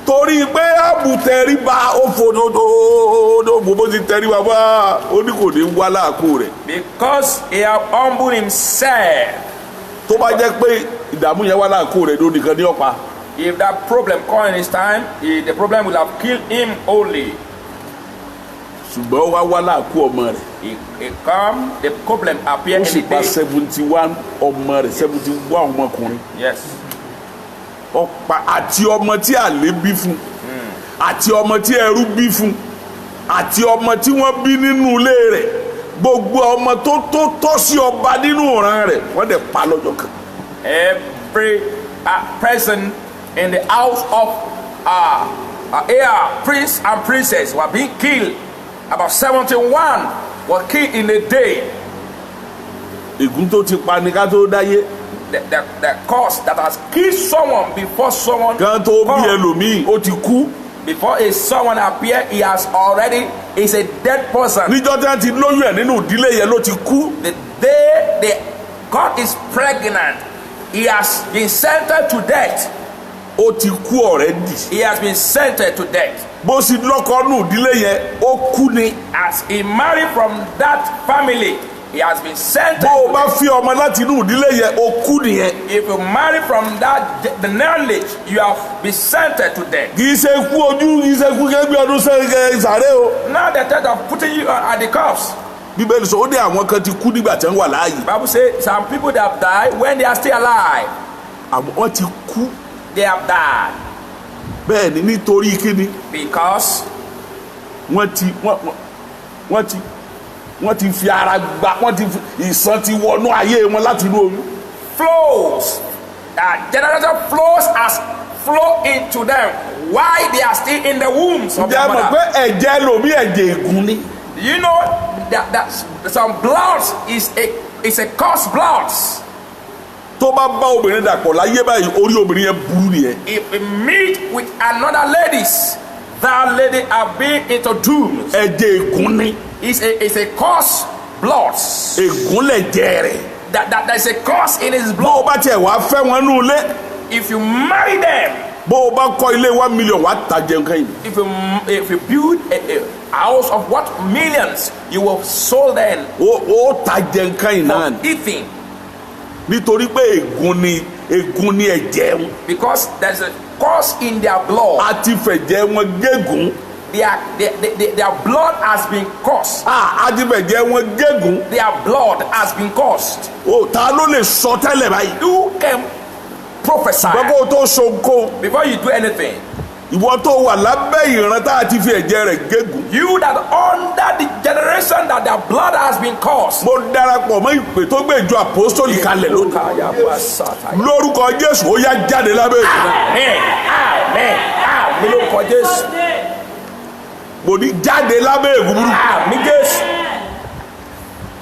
Torí pé àbùtẹ̀ríba ó fòdòdó bó ti tẹríba wá ó ní kò ní wá láàkó rẹ̀. because he have humbled himself. Tó bá jẹ́ pé ìdààmú yẹn wá láàkó rẹ̀ ló nìkan ní ọ̀pá. If that problem come in his time, the problem will have killed him only. Ṣùgbọ́n ó wá láàkó ọmọ rẹ̀. He come, the problem appear Ó in sì the pa day. 71 ọmọ rẹ̀ 71 ọmọkùnrin. Yes. Ọ̀pá àti ọmọ tí àlè bí fún àti ọmọ tí ẹrú bí fún àti ọmọ tí wọ́n bí nínú ilé rẹ̀ gbogbo ọmọ tó tọ́ sí ọba nínú ìran rẹ̀ wọ́n dẹ̀ pa lọ́jọ́ kan. Every person in the house of prince and princess were being killed. About 71 were killed in a day. Ègún tó ti pa ni ká tó dáyé. The cause that has killed someone before someone kan tó bí ẹlòmíì ó ti kú. Before someone appear, he has already is a dead person. Níjọ́ tí wọ́n ti lóyún ẹ̀ nínú ìdílé yẹn ló ti kú. The day God is pregnant, he has been sentenced to death. Ó ti kú already. He has been sentenced to death. Bó sì lọ́kọ nínú ìdílé yẹn ó kú ni. As he married from that family, he has been sentenced. Bó o bá fi ọmọ láti inú ìdílé yẹn ó kú nìyẹn. If you marry from the knowledge, you have been sentenced to death. Kì í ṣe kú ojú, kì í ṣe kú gẹ́gẹ́ bí ọdún sáré o. Now the threat of putting you at the cuffs. Bíbélì sọ ó dé àwọn kan ti kú nígbà tí wọ́n wà láàyè. Bible say some people that have died when they are still alive. Wọ́n ti kú. They have died. Bẹ́ẹ̀ ni nítorí kíni. Because wọ́n ti fi ara gba wọ́n ti ìsan ti wọnú ayé wọn láti inú oyún. Flows generation flows has flow into them while they are still in the wombs of their mother. Ǹjẹ́ mọ̀ pé ẹ̀jẹ̀ lomi ẹ̀jẹ̀ ègún ni. You know that some bloods is a cursed bloods. Tó bá bá obìnrin dàpọ̀ láyé báyìí orí obìnrin yẹn burú nìyẹn. If we meet with another ladies, that lady have been into doom. Ẹ̀jẹ̀ ègún ni. It's a cursed bloods. Ègún lẹ̀jẹ̀ rẹ̀. That there is a curse in his Bó blood. o bá tiẹ̀ wá fẹ́ wọn nú ilé. If you marry them, Bó o bá kọ́ ilé 1 million wá ta jẹun kan yìí. if you build a house of what millions, you will sold them Ó ta jẹun kan yìí náà for ni. eating. Nítorí pé ègún ni ẹ̀jẹ̀ wọn. Because there's a curse in their blood. A ti fẹ̀jẹ̀ wọn gégùn. Their blood has been cursed. A ti fẹ̀jẹ̀ wọn gégùn. Their blood has been cursed. O ta ló lè sọ tẹ́lẹ̀ báyìí. You can prophesy Gbogbo o tó so nǹkan. before you do anything. Ìwọ tó wà lábẹ́ ìran tá a ti fi ẹ̀jẹ̀ rẹ̀ gégùn. You that under the generation that their blood has been cursed. Mo darapọ̀ mọ́ ìpè tó gbé ìjọ àpòstólì kalẹ̀ lónìí. Lórúkọ Jésù ó yá jáde lábẹ́ ìran. Amen. Lórúkọ Jésù. Mo ní jáde lábẹ́ ègún burúkú. Àmín Jésù.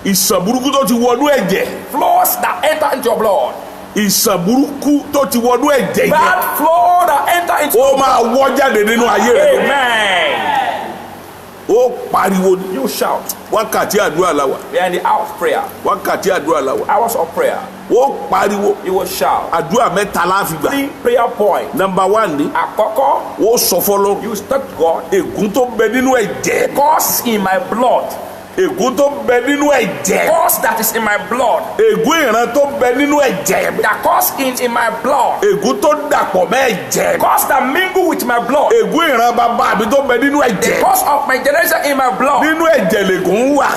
Ìsàn burúkú tó ti wọnú ẹ̀jẹ̀. Flows that enter into your blood. Ìsàn burúkú tó ti wọnú ẹ̀jẹ̀ yẹn. Bad flow that enter into Ó máa wọ́ jáde nínú ayé rẹ̀. Amen. Ó pariwo ní. You shout. Wákàtí àdúrà la wà. We are in the hour of prayer. Wákàtí àdúrà la wà. Hours of prayer. Ó pariwo. You will shout. Àdúrà mẹ́ta la fi gbà. 3 prayer points. Number 1 ni. Àkọ́kọ́, Ó sọ fọ́lọ́run. you stop God. Ègún tó bẹ nínú ẹ̀jẹ̀. Cause in my blood. Ègún tó bẹ nínú ẹ̀jẹ̀. Cause that is in my blood. Ègún ìran tó bẹ nínú ẹ̀jẹ̀. That cause in my blood. Ègún tó dàpọ̀ mẹ́ ẹ̀jẹ̀. Cause that mingle with my blood. Ègún ìran bàbá mi tó bẹ nínú The ẹ̀jẹ̀. cause of my generation in my blood. Nínú ẹ̀jẹ̀ lègún wà.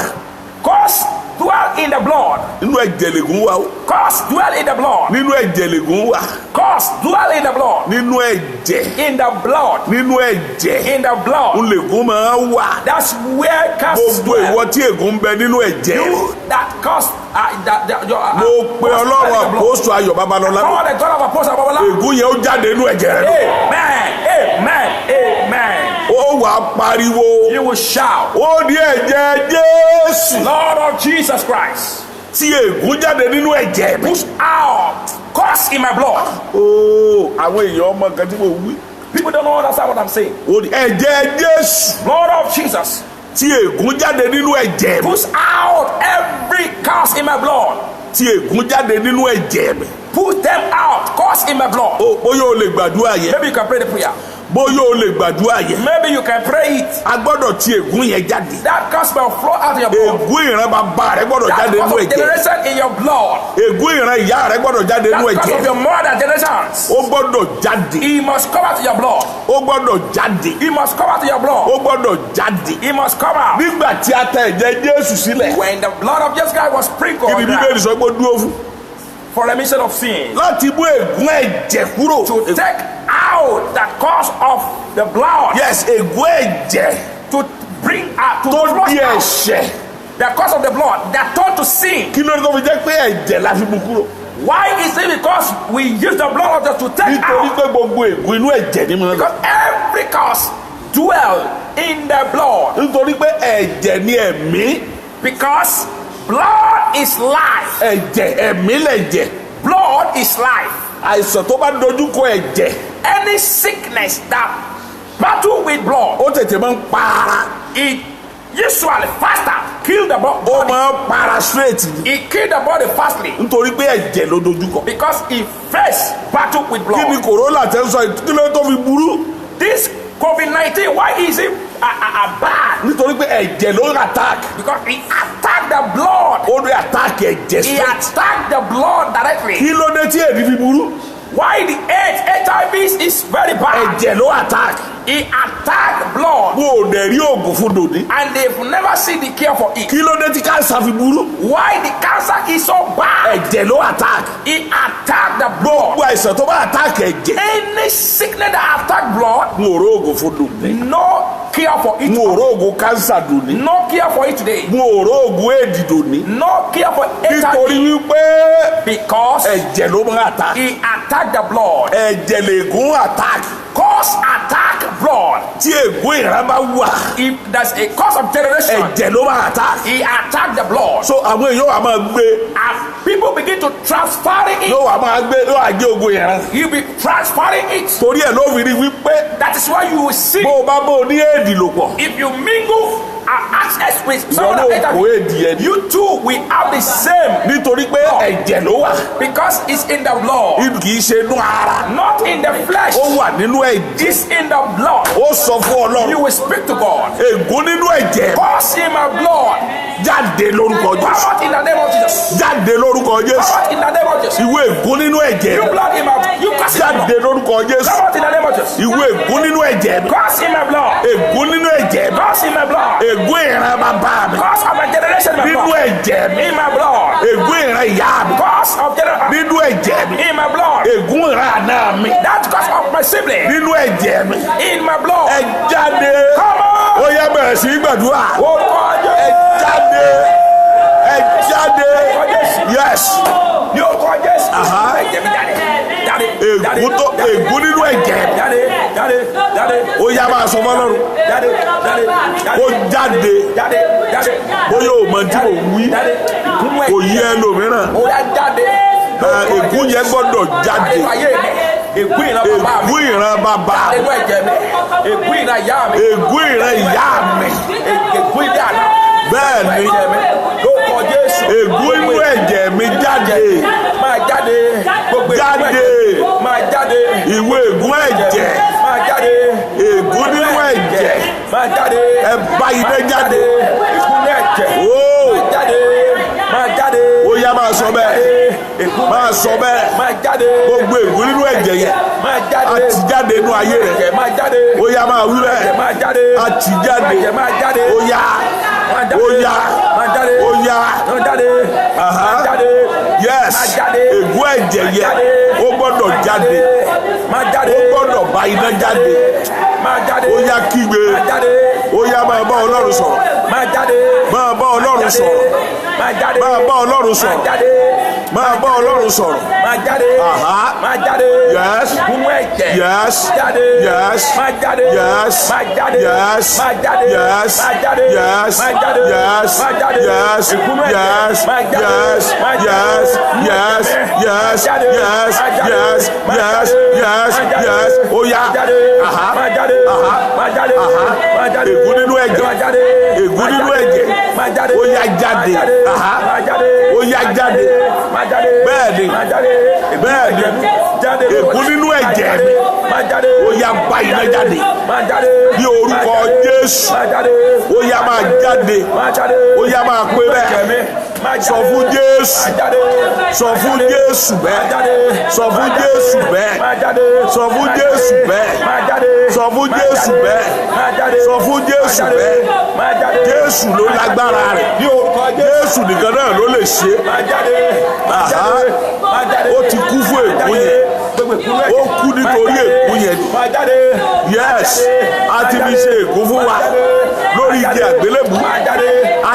Cause dwell in the blood. Nínú ẹ̀jẹ̀ lègún wà. Cause dwell in the blood. Nínú ẹ̀jẹ̀ lègún wà. Cause dwell in the blood. Nínú ẹ̀jẹ̀. In the blood. Nínú ẹ̀jẹ̀. In the blood. Ń lègún máa wà. That's where cause Gbogbo dwell. ìwọ tí ègún ń bẹ nínú ẹ̀jẹ̀. You that cause Mo pe Ọlọ́run àpòstù Ayọ̀ Babalọ́lá. Call the God of Apostle Babala. Ègún yẹn ó jáde nínú ẹ̀jẹ̀ rẹ̀. Amen. Ó wà pariwo. You will shout, Ó ní ẹ̀jẹ̀ Jésù. Lord of Jesus Christ, Tí ègún jáde nínú ẹ̀jẹ̀ mi. push out cause in my blood. Àwọn èèyàn ọmọ kan tí mo wí. People don't understand what I'm saying. Ó ní ẹ̀jẹ̀ Jésù. Lord of Jesus, Tí ègún jáde nínú ẹ̀jẹ̀ mi. push out every cause in my blood. Tí ègún jáde nínú ẹ̀jẹ̀ mi. Put them out, cause in my blood. Bóyá o lè gbàdúrà yẹn. Maybe you can pray the prayer. Bóyá o lè gbàdúrà yẹn. Maybe you can pray it. A gbọ́dọ̀ tí ègún yẹn jáde. That cause will flow out of your blood. Ègún ìran bàbá rẹ gbọ́dọ̀ That jáde cause nínú of ẹ̀jẹ̀. generation in your blood. Ègún ìran ìyá rẹ gbọ́dọ̀ jáde That nínú cause of ẹ̀jẹ̀. your mother generations. Ó gbọ́dọ̀ jáde. He must come out of your blood. Ó gbọ́dọ̀ jáde. He must come out of your blood. Ó gbọ́dọ̀ jáde. He must come out. Nígbà tí a ta ẹ̀jẹ̀ Jésù sílẹ̀. When the blood of Jesus Christ was sprinkled Kí ni on Bíbélì that sọ pé ó dúró fún? for remission of sin, Láti mú ègún ẹ̀jẹ̀ kúrò. to take out the cause of the blood, Yes, ègún ẹ̀jẹ̀ to bring out, to tó flush di out ẹ̀ṣẹ̀ the cause of the blood that turned to sin. kí ló ní tó fi jẹ́ pé ẹ̀jẹ̀ la fi mú kúrò. Why is it? Because we use the blood of Jesus to take nítorí out. pé gbogbo ègún inú ẹ̀jẹ̀ ni mo lọ. Because every cause dwell in the blood. nítorí pé ẹ̀jẹ̀ ni ẹ̀mí. Because blood is life. ẹ̀jẹ̀ ẹ̀mí lẹ̀jẹ̀. Blood is life. àìsàn tó bá dojú kọ ẹ̀jẹ̀. Any sickness that battle with blood, ó tètè máa ń para. it usually faster kill the ó body. máa ń para straight ni. It kill the body fastly nítorí pé ẹ̀jẹ̀ ló dojú kọ. because it first battle with kí ni blood. corona tẹ́ ń sọ yìí kí ló tó fi burú. This COVID-19, why is it bad? nítorí pé ẹ̀jẹ̀ ló ń attack. Because it attacked the blood. ó ní attack ẹ̀jẹ̀ He straight. attacked the blood directly. kí ló dé tí èdè fi burú. Why the HIV is very bad? ẹ̀jẹ̀ ló attack. He attacked blood wọn ò dẹ̀ rí oògùn fún dòní. and they've never seen the cure for it. kí ló dé tí cancer fi burú. Why the cancer is so bad? ẹ̀jẹ̀ ló attack. He attacked the blood. gbogbo àìsàn tó bá attack ẹ̀jẹ̀. Any sickness that attack blood, wọn ò rí oògùn fún dòní. no cure for it. wọn ò rí oògùn cancer dòní. No cure for it today. wọn ò rí oògùn éèdì dòní. No cure for nítorí HIV wípé because ẹ̀jẹ̀ ló máa attack. he attacked the blood. ẹ̀jẹ̀ lègún attack. Cause attack blood. tí ègún ìran bá wà. If there's a cause of generation, ẹ̀jẹ̀ ló máa attack. he attacked the blood. so àwọn èèyàn wà máa gbé. As people begin to transfer it, yóò wà máa gbé yóò àjẹ́ ogun ìran. you'll be transferring it. torí ẹ̀ ló fi rí wípé That is why you will see bó o bá bó o ní éèdì lò pọ̀. if you mingle access with ìwọ someone náà that kò HIV, éèdì ẹ̀ ní. you too will have the same nítorí pé ẹ̀jẹ̀ ló wà. because it's in the blood, kì í ṣe inú ara. not in the flesh. ó wà nínú ẹ̀jẹ̀. It's in the blood. ó sọ fún You ọlọ́run. will speak to God. ègún nínú ẹ̀jẹ̀. Cause in my blood. jáde lórúkọ Come jésù. out in the name of Jesus. jáde lórúkọ Come jésù. out in the name of Jesus. ìwé ègún nínú ẹ̀jẹ̀. You blood in my you cause in my jáde blood. lórúkọ jésù. Come out in the name of Jesus. ìwé ègún nínú ẹ̀jẹ̀ mi. Cause in my blood. ègún nínú ẹ̀jẹ̀ mi. Cause in my blood. ègún ìran bàbá mi. Cause of my generation in my nínú blood. ẹ̀jẹ̀ mi. In my blood. ègún ìran ìyá mi. Cause of generation nínú ẹ̀jẹ̀ mi. in my blood. ègún ìran àná mi. That cause of my sibling nínú ẹ̀jẹ̀ mi. in my blood. ẹ jáde. Come on. ó yá bẹ̀rẹ̀ sí í gbàdúrà. Orúkọ ẹ Jésù. jáde. ẹ jáde. yes. Ní orúkọ Jésù. Aha. Ẹ̀jẹ̀ mi jáde. Jáde. ègún tó ègún nínú ẹ̀jẹ̀ mi. Jáde. Jáde. Jáde. ó yá máa sọ fọlọ́run. Jáde. Jáde. ó jáde. Jáde. Jáde. bóyá o mọ tí mo wí. Jáde. Ìkúnú kò yí ẹlòmíràn. Ó yá jáde. ègún yẹn gbọ́dọ̀ jáde. Nínú ayé mi. Ègún ìran bàbá mi. ègún ìran bàbá mi. Nínú ẹ̀jẹ̀ mi. Ègún ìran ìyá mi. ègún ìran ìyá mi. Ègún ilé àná. bẹ́ẹ̀ ni Ẹ̀jẹ̀ mi. Lórúkọ Jésù. ègún inú ẹ̀jẹ̀ mi jáde. Máa jáde. Gbogbo ègún Jáde. ẹ̀jẹ̀. Máa jáde. ìwé ègún ẹ̀jẹ̀. Máa jáde. ègún nínú ẹ̀jẹ̀. Máa jáde. ẹ bá iná jáde. Ìkúnú ẹ̀jẹ̀. ó Máa jáde. Máa jáde. ó yá máa sọ bẹ́ẹ̀. máa sọ bẹ́ẹ̀. Máa jáde. gbogbo ègún nínú ẹ̀jẹ̀ yẹn. Máa jáde. a ti jáde inú ayé rẹ̀. Ẹ̀jẹ̀ máa jáde. ó yá máa wí bẹ́ẹ̀. Ẹ̀jẹ̀ máa jáde. a ti jáde. Ẹ̀jẹ̀ máa jáde. ó yá. Máa jáde. ó yá. Máa jáde. ó yá. Máa jáde. Aha. Máa jáde. yes. Máa jáde. ègún ẹ̀jẹ̀ yẹn jáde. ó gbọ́dọ̀ jáde. Máa jáde. ó gbọ́dọ̀ bá iná jáde. Máa jáde. ó yá kígbe. Máa jáde. ó yá máa bá ọlọ́run sọ̀rọ̀. Máa jáde. máa bá ọlọ́run sọ̀rọ̀. Máa jáde. máa bá ọlọ́run sọ̀rọ̀. Máa jáde. máa bá ọlọ́run sọ̀rọ̀. Máa jáde. Aha. Máa jáde. Yes. Ìkúnú ẹ̀jẹ̀. Yes. Jáde. Yes. Máa jáde. Yes. Máa jáde. Yes. Máa jáde. Yes. Máa jáde. Yes. Máa jáde. Yes. Máa jáde. Yes. Ìkúnú ẹ̀jẹ̀. Yes. Máa jáde. Yes. Máa jáde. Yes. Ìkúnú Yes. ẹ̀jẹ̀. Yes. Máa jáde. Yes. Máa jáde. Yes. Máa Yes. jáde. Yes. Máa jáde. Yes. Ó yá. Máa jáde. Aha. Máa jáde. Aha. Máa jáde. Aha. Máa jáde. Ègún nínú ẹ̀jẹ̀. Máa jáde. Ègún Máa nínú jáde. ẹ̀jẹ̀. Máa jáde. Ó yá jáde. Máa jáde. Aha. Máa jáde. Ó yá jáde. Máa jáde. Bẹ́ẹ̀ni. Máa jáde. Bẹ́ẹ̀ni. Jáde. Ègún nínú ẹ̀jẹ̀ mi. Máa jáde. Ó yá bá iná jáde. Máa jáde. Ní orúkọ Jésù. Máa jáde. Ó yá máa jáde. Máa jáde. Ó yá máa pé bẹ́ẹ̀. Máa Sọ jáde. fún Jésù. Máa jáde. Sọ fún Jésù Máa bẹ́ẹ̀. jáde. Sọ fún Jésù bẹ́ẹ̀. Máa jáde. Sọ fún Jésù bẹ́ẹ̀. Máa jáde. Sọ fún Jésù bẹ́ẹ̀. Máa jáde. Sọ fún Jésù bẹ́ẹ̀. Máa jáde. Jésù ló lágbára rẹ̀. Ní orúkọ Jésù nìkan náà ló lè ṣe. Máa jáde. Máa Aha. jáde. Máa jáde. Ó ti kú fún ègún yẹn. Ó kú nítorí ègún yẹn. Máa jáde. Yes, a ti fi ṣe ègún fún wa lórí igi àgbélébùú. Máa jáde. A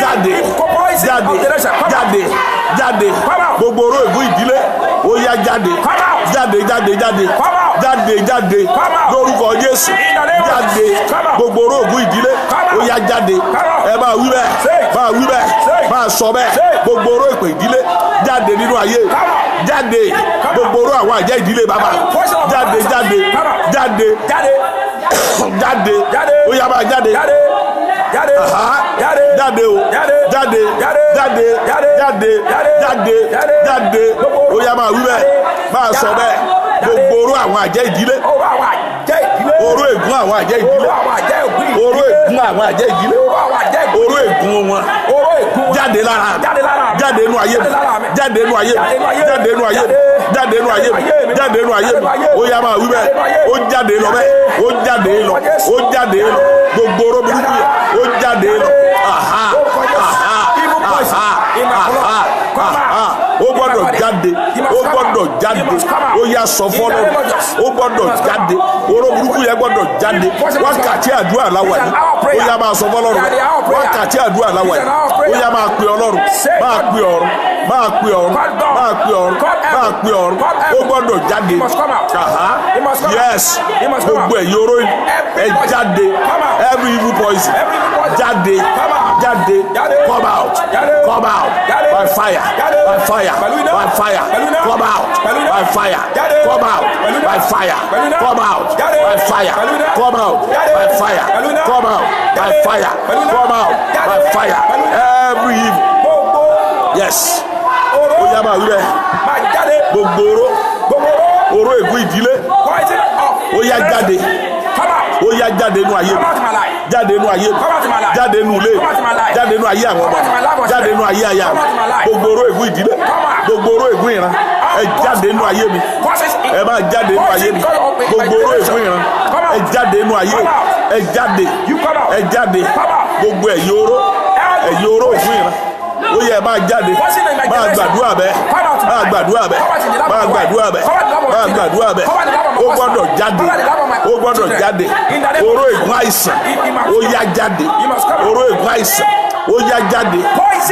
jáde poison jáde of generation, come out. jáde jáde Come out. gbogbo oró ègún ìdílé ó yá jáde Come out. jáde jáde jáde Come out. jáde jáde Come out. lórúkọ Jésù In the name of jáde Jesus. Come out. gbogbo oró ègún ìdílé Come out. ó yá jáde Come out. ẹ máa wí bẹ́ẹ̀ Say it. máa wí bẹ́ẹ̀ Say it. máa sọ bẹ́ẹ̀ Say it. gbogbo oró èpè ìdílé jáde nínú ayé Come out. jáde gbogbo oró àwọn àjẹ́ ìdílé bàbá jáde jáde Come out. jáde Jáde. jáde Jáde. ó yá máa jáde Jáde. Jáde. Aha. Jáde. jáde o Jáde. jáde Jáde. jáde Jáde. jáde Jáde. jáde Jáde. jáde ó yá máa wí bẹ́ẹ̀ máa sọ bẹ́ẹ̀ gbogbo oró àwọn àjẹ́ ìdílé Oró àwọn àjẹ́ ìdílé. oró ègún àwọn àjẹ́ ìdílé Oró àwọn àjẹ́ ìdílé. oró ègún àwọn àjẹ́ ìdílé Oró àwọn àjẹ́ ìdílé. oró ègún wọn Oró ègún wọn. jáde lára mi Jáde lára mi. jáde inú ayé mi Jáde lára mi. jáde inú ayé mi Jáde inú ayé mi. jáde inú ayé mi Jáde. jáde inú ayé mi jáde inú ayé mi ó yá máa wí bẹ́ẹ̀ ó jáde lọ bẹ́ẹ̀ ó jáde lọ ó jáde lọ gbogbo oró burúkú yẹn ó jáde lọ aha aha aha aha ó gbọ́dọ̀ jáde ó gbọ́dọ̀ jáde ó yá sọ fọ́lọ́run ó gbọ́dọ̀ jáde oró burúkú yẹn gbọ́dọ̀ jáde wákàtí àdúrà láwà yìí ó yá máa sọ fọ́lọ́run wákàtí àdúrà láwà yìí ó yá máa pe Ọlọ́run máa pe ọ̀run máa pe ọ̀run máa pe ọ̀run máa pe ọ̀run ó gbọ́dọ̀ jáde aha yes gbogbo ẹ̀yin oró ẹ jáde every evil poison jáde jáde come out come out by fire by fire by fire come out by fire come out by fire come out by fire come out by fire come out by fire come out by fire every evil yes ó yá máa wí bẹ́ẹ̀ gbogbo oró ègún ìdílé ó yá jáde ó yá jáde nínú ayé mi jáde nínú ayé mi jáde nínú ilé mi jáde nínú ayé àwọn ọmọ jáde nínú ayé aya mi gbogbo oró ègún ìdílé gbogbo oró ègún ìran ẹ jáde nínú ayé mi ẹ máa jáde nínú ayé mi gbogbo oró ègún ìran ẹ jáde nínú ayé ẹ jáde ẹ jáde gbogbo ẹ̀yin oró ègún ìran ó yẹ máa jáde máa gbàdúrà bẹ́ẹ̀ máa gbàdúrà bẹ́ẹ̀ máa gbàdúrà bẹ́ẹ̀ máa gbàdúrà bẹ́ẹ̀ ó gbọ́dọ̀ jáde ó gbọ́dọ̀ jáde oró ègún àìsàn ó yá jáde oró ègún àìsàn ó yá jáde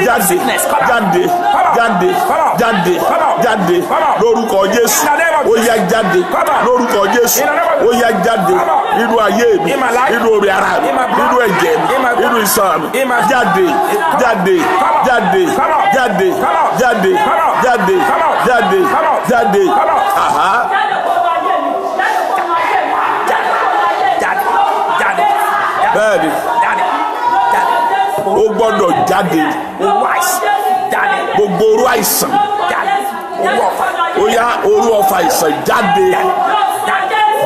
jáde jáde jáde jáde jáde lórúkọ Jésù ó yá jáde lórúkọ Jésù ó yá jáde nínú ayé mi nínú orí ara mi nínú ẹ̀jẹ̀ mi nínú iṣan mi jáde jáde jáde jáde jáde jáde jáde jáde aha. bẹ́ẹ̀ni ó gbọ́dọ̀ jáde gbogbo orú àìsàn ó yá orú ọfà àìsàn jáde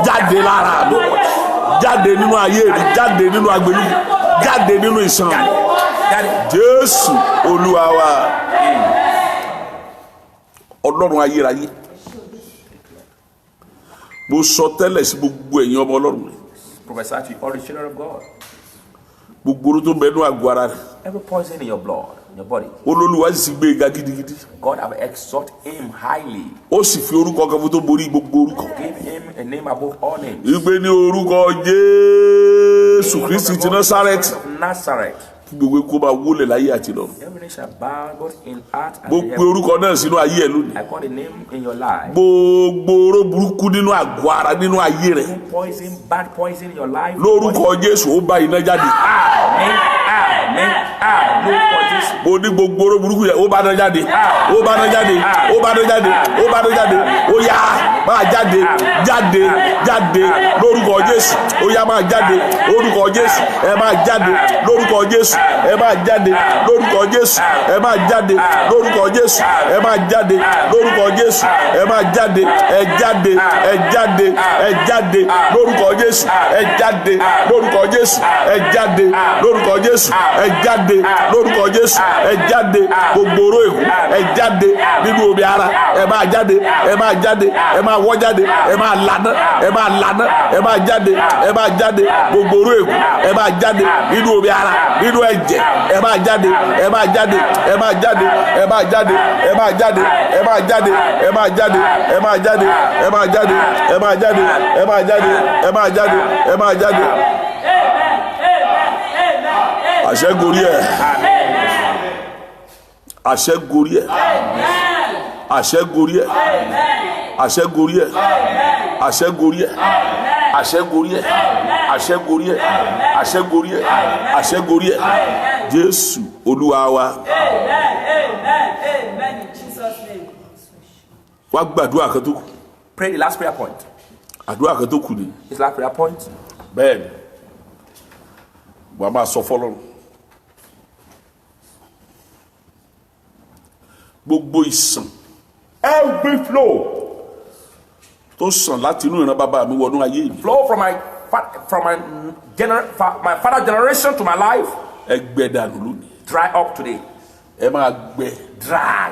jáde lára mi jáde nínú ayé mi jáde nínú agbèlú jáde nínú ìṣàn Jésù Olúwa wa Ọlọ́run ayérayé mo sọ tẹ́lẹ̀ sí gbogbo ẹ̀yin ọmọ Ọlọ́run Prophesy to all the children of God. gbogbo oró tó bẹnu àgọ́ ara rẹ̀ Every poison in your blood, in your body, Olólùwà sì gbé e ga gidigidi God have exalted him highly. ó sì fi orúkọ kan fún tó borí gbogbo orúkọ Give him a name above all names. ìgbé ní orúkọ Jésù Kristi ti Násárẹ́tì Of Nazareth. gbogbo kó máa wólẹ̀ láyé àti lọ́run Every name shall bow both in earth and mo in pe heaven. orúkọ náà sínú ayé ẹ lónìí I call the name in your life. gbogbo oró burúkú nínú àgọ́ ara nínú ayé rẹ̀ Poison, bad poison in your life. lórúkọ Jésù ó bá iná jáde Amen. Amen. Lórúkọ Jésù. mo ní gbogbo oró burúkú yẹn ó bá iná jáde ó bá iná jáde ó bá iná jáde ó bá iná jáde ó yá máa jáde jáde jáde lórúkọ Jésù ó yá máa jáde lórúkọ Jésù ẹ máa jáde lórúkọ Jésù ẹ máa jáde lórúkọ Jésù ẹ máa jáde lórúkọ Jésù ẹ máa jáde lórúkọ Jésù ẹ máa jáde ẹ jáde ẹ jáde ẹ jáde lórúkọ Jésù ẹ jáde lórúkọ Jésù ẹ jáde lórúkọ Jésù ẹ jáde lórúkọ Jésù ẹ jáde gbogbo oró ègún ẹ jáde nínú omi ara ẹ máa jáde ẹ máa jáde ẹ máa wọ́ jáde ẹ máa lànà ẹ máa lànà ẹ máa jáde ẹ máa jáde gbogbo oró ègún ẹ máa jáde nínú omi ara nínú ẹ̀jẹ̀ ẹ máa jáde ẹ máa jáde ẹ máa jáde ẹ máa jáde ẹ máa jáde ẹ máa jáde ẹ máa jáde ẹ máa jáde ẹ máa jáde ẹ máa jáde ẹ máa jáde ẹ máa jáde ẹ máa jáde àṣẹ gorí ẹ àṣẹ gorí ẹ̀, àṣẹ gorí ẹ̀, àṣẹ gorí ẹ̀, àṣẹ gorí ẹ̀, àṣẹ gorí ẹ̀, àṣẹ gorí ẹ̀, àṣẹ gorí ẹ̀, àṣẹ gorí ẹ̀. Jésù Olúwa wa. Wá gbàdúrà kan tó kù. Pray the last prayer point. Àdúrà kan tó kù ni. This last prayer point. Bẹ́ẹ̀ni, wàá máa sọ fọ́lọ́run. Gbogbo ìsàn, every flow tó sàn láti inú ìran bàbá mi wọnú ayé mi. Flow from my father generation to my life. Ẹ gbẹ dànù lónìí. Dry up today. Ẹ máa gbẹ. Dry.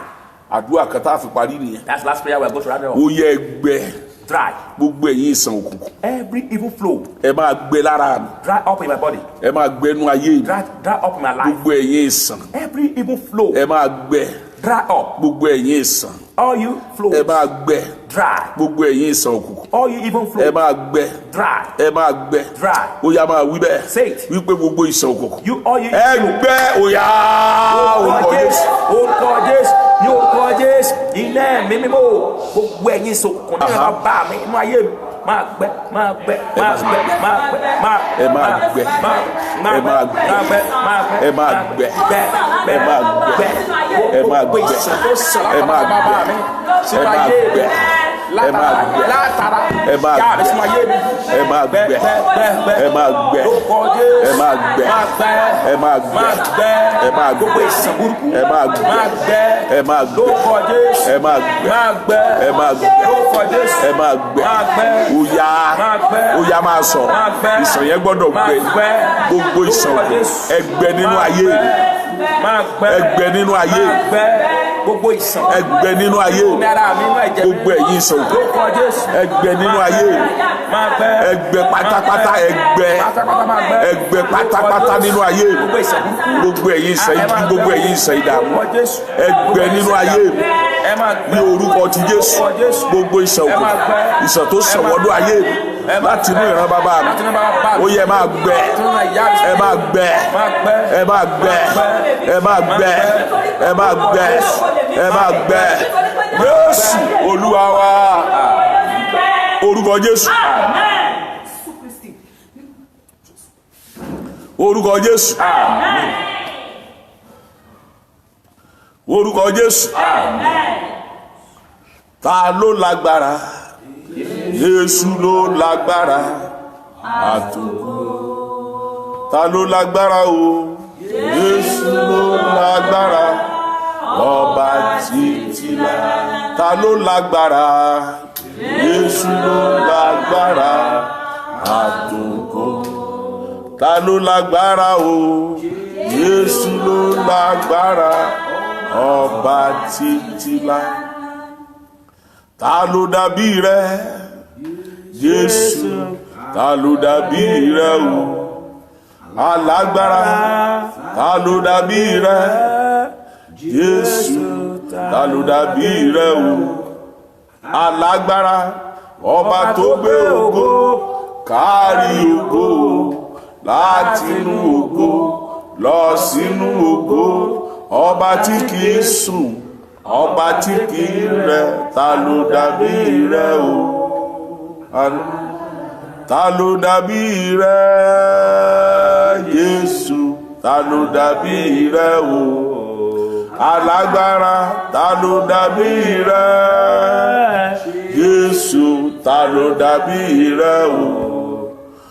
Àdúrà kan tá a fi parí nìyẹn. That's the last prayer we're going to round it up. Ó yẹ gbẹ. Dry. Gbogbo ẹ̀yin ìsàn òkùnkùn. Every evil flow. Ẹ máa gbẹ lára mi. Dry up in my body. Ẹ máa gbẹ nú ayé mi. Dry up in my life. Gbogbo ẹ̀yin ìsàn. Every evil flow. Ẹ máa gbẹ. Dry up. Gbogbo ẹ̀yin ìsàn. All you flows. Ẹ máa gbẹ. Dry. Gbogbo ẹ̀yin ìsàn òkùnkùn. All you evil flows. Ẹ máa gbẹ. Dry. Ẹ máa gbẹ. Dry. Ó yá máa wí bẹ́ẹ̀. Say it. Wípé gbogbo ìsàn òkùnkùn. You all you. Ẹ gbẹ ó yá. Orúkọ Jésù, orúkọ Jésù, ní orúkọ Jésù, iná ẹ̀mí mímọ́, gbogbo ẹ̀yin ìṣòkùnkùn nínú bàbá mi, inú ayé mi, máa gbẹ, máa gbẹ, máa gbẹ, máa gbẹ, máa gbẹ, Ẹ máa gbẹ. Ẹ máa gbẹ. Ẹ máa gbẹ. Ẹ máa gbẹ. Ẹ máa gbẹ. Ẹ máa gbẹ. Ẹ máa gbẹ. Ẹ máa gbẹ. látara Ẹ máa yá mi gbẹ. sínú ayé mi. Ẹ máa gbẹ. Ẹ máa gbẹ. Lórúkọ Jésù. Ẹ máa gbẹ. Ẹ máa gbẹ. Máa gbẹ. Ẹ máa gbẹ. Gbogbo ìsàn burúkú. Ẹ máa gbẹ. Máa gbẹ. Ẹ máa gbẹ. Lórúkọ Jésù. Ẹ máa gbẹ. Máa gbẹ. Ẹ máa gbẹ. Lórúkọ Jésù. Ẹ máa gbẹ. Máa gbẹ. Ó yá. Máa gbẹ. Ó yá máa sọ̀rọ̀. Máa gbẹ. Ìsàn yẹn gbọ́dọ̀ Máa gbẹ. gbẹ. Gbogbo ìsàn Lórúkọ Jésù. ẹ gbẹ nínú Máa ayé. gbẹ. Máa gbẹ. Ẹ gbẹ nínú ayé. Máa gbẹ. Gbogbo ìsàn. Ẹ gbẹ nínú ayé. Omi ara mi, inú ẹ̀jẹ̀ mi. Gbogbo ẹ̀yin ìsàn Lórúkọ Jésù. ẹ gbẹ nínú ayé. Máa gbẹ. Ẹ gbẹ pátápátá. Ẹ gbẹ. Pátápátá máa gbẹ. Ẹ gbẹ pátápátá nínú ayé. Gbogbo ìsàn burúkú. Gbogbo ẹ̀yin ìsàn ibi, gbogbo ẹ̀yin ìsàn ìdààmú. Lórúkọ Jésù. Ẹ gbẹ nínú ayé mi. Ẹ máa gbẹ. Ní orúkọ ti Jésù. Lórúkọ Jésù. Gbogbo ìsàn Ẹ máa gbẹ. òkú. Ìsàn tó sàn wọnú ayé mi. Láti inú ìran bàbá mi. Láti inú bàbá mi. Ó yẹ máa gbẹ. Ẹ máa gbẹ. Máa gbẹ. Ẹ máa gbẹ. Ẹ máa gbẹ. Ẹ máa gbẹ. Ẹ máa gbẹ. Jésù Olúwa wa. Orúkọ Jésù. Orúkọ Jésù. Orúkọ Jésù. Ta ló lágbára? Jésù ló lágbára. Àtòkù. Ta ló lágbára o? Jésù ló lágbára. Ọba títí láé. Ta ló lágbára? Jésù ló lágbára. Àtòkù. Ta ló lágbára o? Jésù ló lágbára. Ọba títí láé. Ta ló dàbí rẹ? Jésù. Ta ló dàbí rẹ o? Alágbára. Ta ló dàbí rẹ? Jésù. Ta ló dàbí rẹ o? Alágbára. Ọba tó gbé ògo kárí ògo, látinú ògo lọ sínú ògo. Ọba tí kìí sùn, ọba tí kìí rẹ̀. Ta ló dàbí rẹ o? Ta ló dàbí rẹ? Jésù. Ta ló dàbí rẹ o? Alágbára. Ta ló dàbí rẹ? Jésù. Ta ló dàbí rẹ o?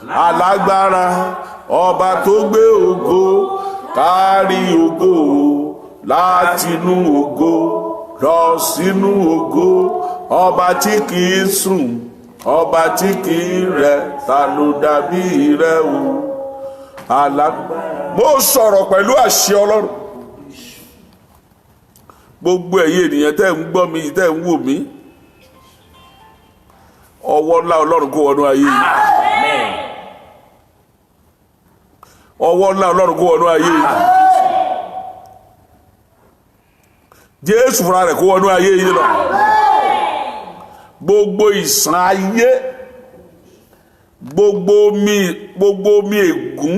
Alágbára. Ọba tó gbé ògo kárí ògo, látinú ògo lọ sínú ògo. Ọba tí kìí sùn, ọba tí kìí rẹ̀. Ta ló dàbí rẹ o? Mo sọ̀rọ̀ pẹ̀lú àṣẹ Ọlọ́run. Gbogbo ẹ̀yin ènìyàn tẹ́ ń gbọ́ mi, tẹ́ ń wò mí, ọwọ́ ńlá Ọlọ́run kó wọnú ayé yìí. Ọwọ́ ńlá Ọlọ́run kó wọnú ayé yìí. Jésù fúnra rẹ̀ kó wọnú ayé yìí lọ. Gbogbo ìsàn ayé, gbogbo omi ègún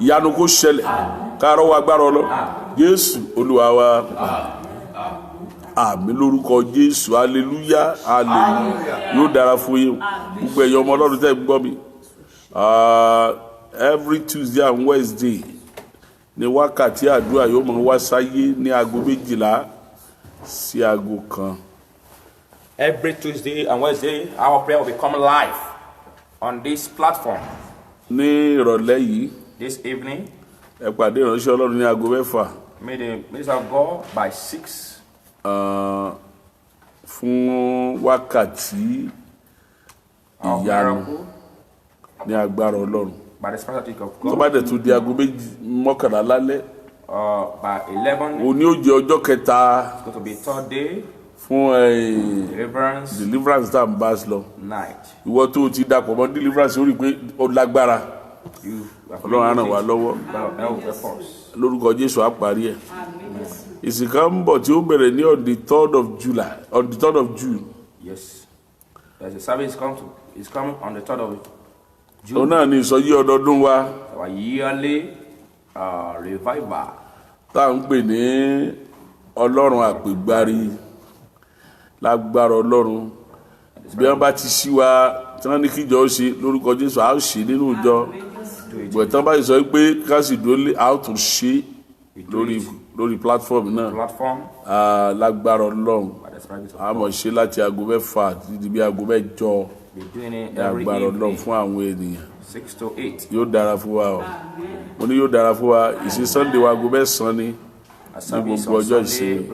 ìyanu kó ṣẹlẹ̀ káàárọ̀ wa gbára ọlọ́ Jésù Olúwa wa àmín lórúkọ Jésù hallelujah hallelujah yóò dára fún yín gbogbo ẹ̀yin ọmọ Ọlọ́run tẹ́ gbọ́ mi every Tuesday and Wednesday ní wákàtí àdúrà yóò máa wá sáyé ní aago 12 sí aago 1. Every Tuesday and Wednesday, our prayer will become live on this platform. Ní ìrọ̀lẹ́ yìí, this evening, ẹ pàdé ìránṣẹ́ Ọlọ́run ní aago 6. May the minister of God by 6. Fún wákàtí ìyanu ní agbára Ọlọ́run. By the speciality of God. Tó bá dẹ̀ tún di aago 11 lálẹ́. By 11. Òní ó jẹ́ ọjọ́ kẹta. It's going to be 3rd day. Fún deliverance tá n bá lọ. Night. Ìwọ tó ti dàpọ̀ mọ́ deliverance ó rí pé ó lágbára. Ọlọ́run á ràn wá lọ́wọ́. Lórúkọ Jésù á parí ẹ̀. Ìsìnká ń bọ̀ tí ó bẹ̀rẹ̀ ní on the 3rd of June. Yes. There's a service is coming on the 3rd of June. Òun náà ni ìsọjí ọdọọdún wa. Our yearly revival. Tá à ń pè ní Ọlọ́run àpègbárí lágbára Ọlọ́run. Bí wọ́n bá ti ṣí wa tí wọ́n ní kíjọ ó ṣe lórúkọ Jésù á ṣe nínú ìjọ. Gbọ̀tán bá sọ pé ká sì dúró lé á tún ṣe lórí platform náà. Lágbára Ọlọ́run. A mọ̀ ṣe láti aago 6 títí bí aago 8. Lágbára Ọlọ́run fún àwọn ènìyàn. 6 to 8. Yóò dára fún wa o. Mo ní yóò dára fún wa. Ìsìn Sunday wa aago 9 ni. Ní gbogbo ọjọ́ ìsinmi.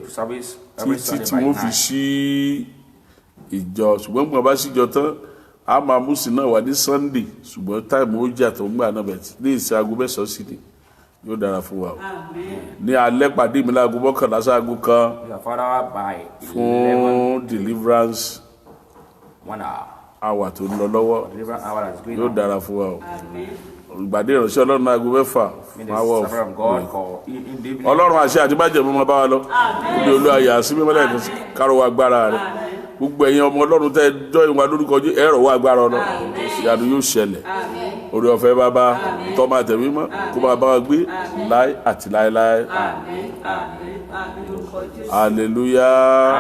Títí tí wọ́n fi ṣí ìjọ. Ṣùgbọ́n gbọ́n bá ṣíjọ tán, a máa mú sí náà wà ní Sunday. Ṣùgbọ́n táìmù ó jà tó ń gbà náà bẹ̀rẹ̀ ní ìsìn aago 9 sí ni. Yóò dára fún wa o. Ní alẹ́ pàdé mi láago 11 sí aago 1. Fún deliverance. 1 hour. Àwa tó ń lọ lọ́wọ́. Yóò dára fún wa o. Ìgbàdé ìránṣẹ́ Ọlọ́run náà aago 6 fún àwọ̀ Ọlọ́run àṣẹ àti májẹ̀mú máa bá wa lọ. Ní Olúwa sí mímọ́lẹ̀ kárọ̀ wa agbára rẹ̀. Gbogbo ẹ̀yin ọmọ Ọlọ́run tẹ́ jọ́ ìwà lórúkọ Jésù ẹ̀rọ wa agbára Ọlọ́run. Ìyanu yóò ṣẹlẹ̀. Oore ọ̀fẹ́ Bàbá tọ́mọ àtẹ̀mí mọ́ kó máa bá wa gbé láé àti láéláé. Hallelujah.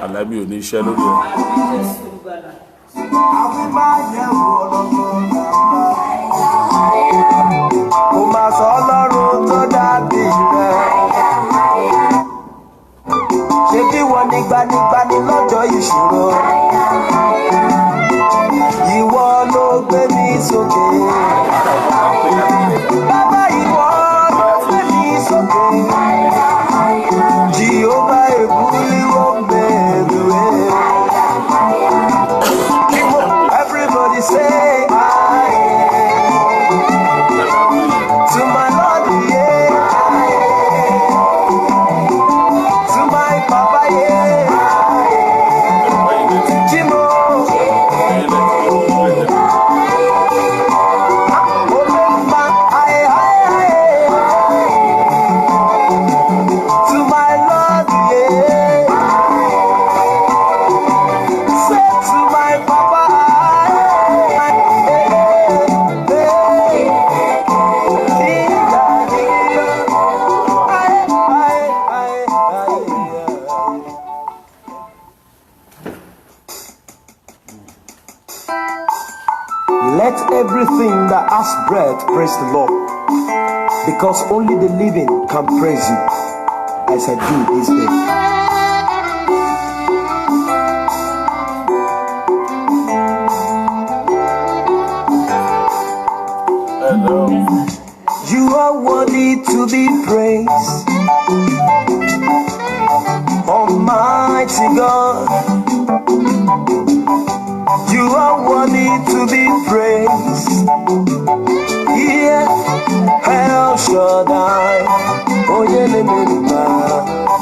Àlámì ò ní iṣẹ́ lórí rẹ̀. Kò máa sọ Ọlọ́run tó dàbí rẹ̀. Ṣé bí wọ́n ní gbanigbani lọ́jọ́ ìṣòro? Ìwọ ló gbé mi sókè. Bàbá ìwọ ló gbé mi sókè. Jehovah èbúrí ó gbèrú ẹ̀. Everybody say to my Lord, yeah. To my Papa, yeah. Jimo. Omemba, aye, aye, aye. To my Lord, yeah. Say to my Papa, let everything that has breath praise the Lord, because only the living can praise you, as I do this day. You are worthy to be praised, Almighty God. You are worthy to be praised. Yeah, El Shaddai. Oh yeah,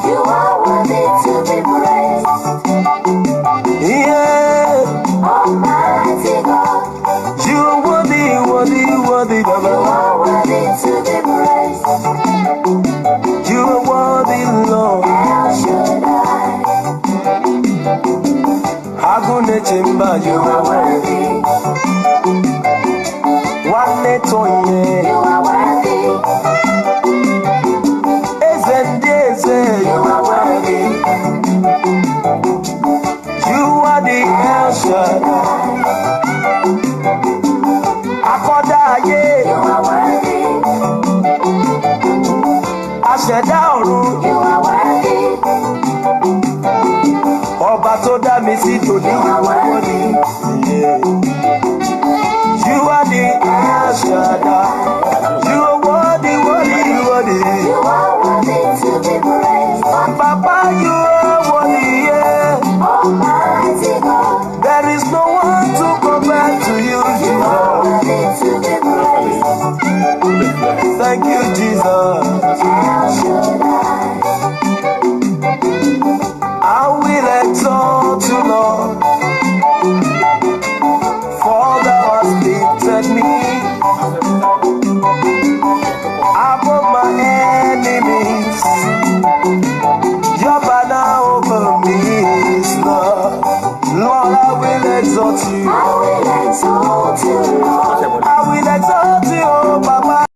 You are worthy to be praised. Yeah, Almighty God. you are worthy, Baba. You are worthy to be praised. You are worthy, Lord. El Shaddai. Agune chimba, you are worthy. One net on You are Àṣẹ̀dá ọ̀run. You are worthy. Ọba tó dá mi sí tòní ìwà wọ́ọ̀dì. You are the El Shaddai. You are worthy, worthy, worthy. You are worthy to be praised. Papa, you are worthy, yeah. Almighty God. There is no one to compare to you, You are Jesus. worthy to be praised. Thank you, Jesus. El Shaddai. I will exalt you, Lord, for thou hast lifted me above my enemies. Your banner over me is love. Lord, I will exalt you. I will exalt you, Lord. I will exalt you, oh Papa.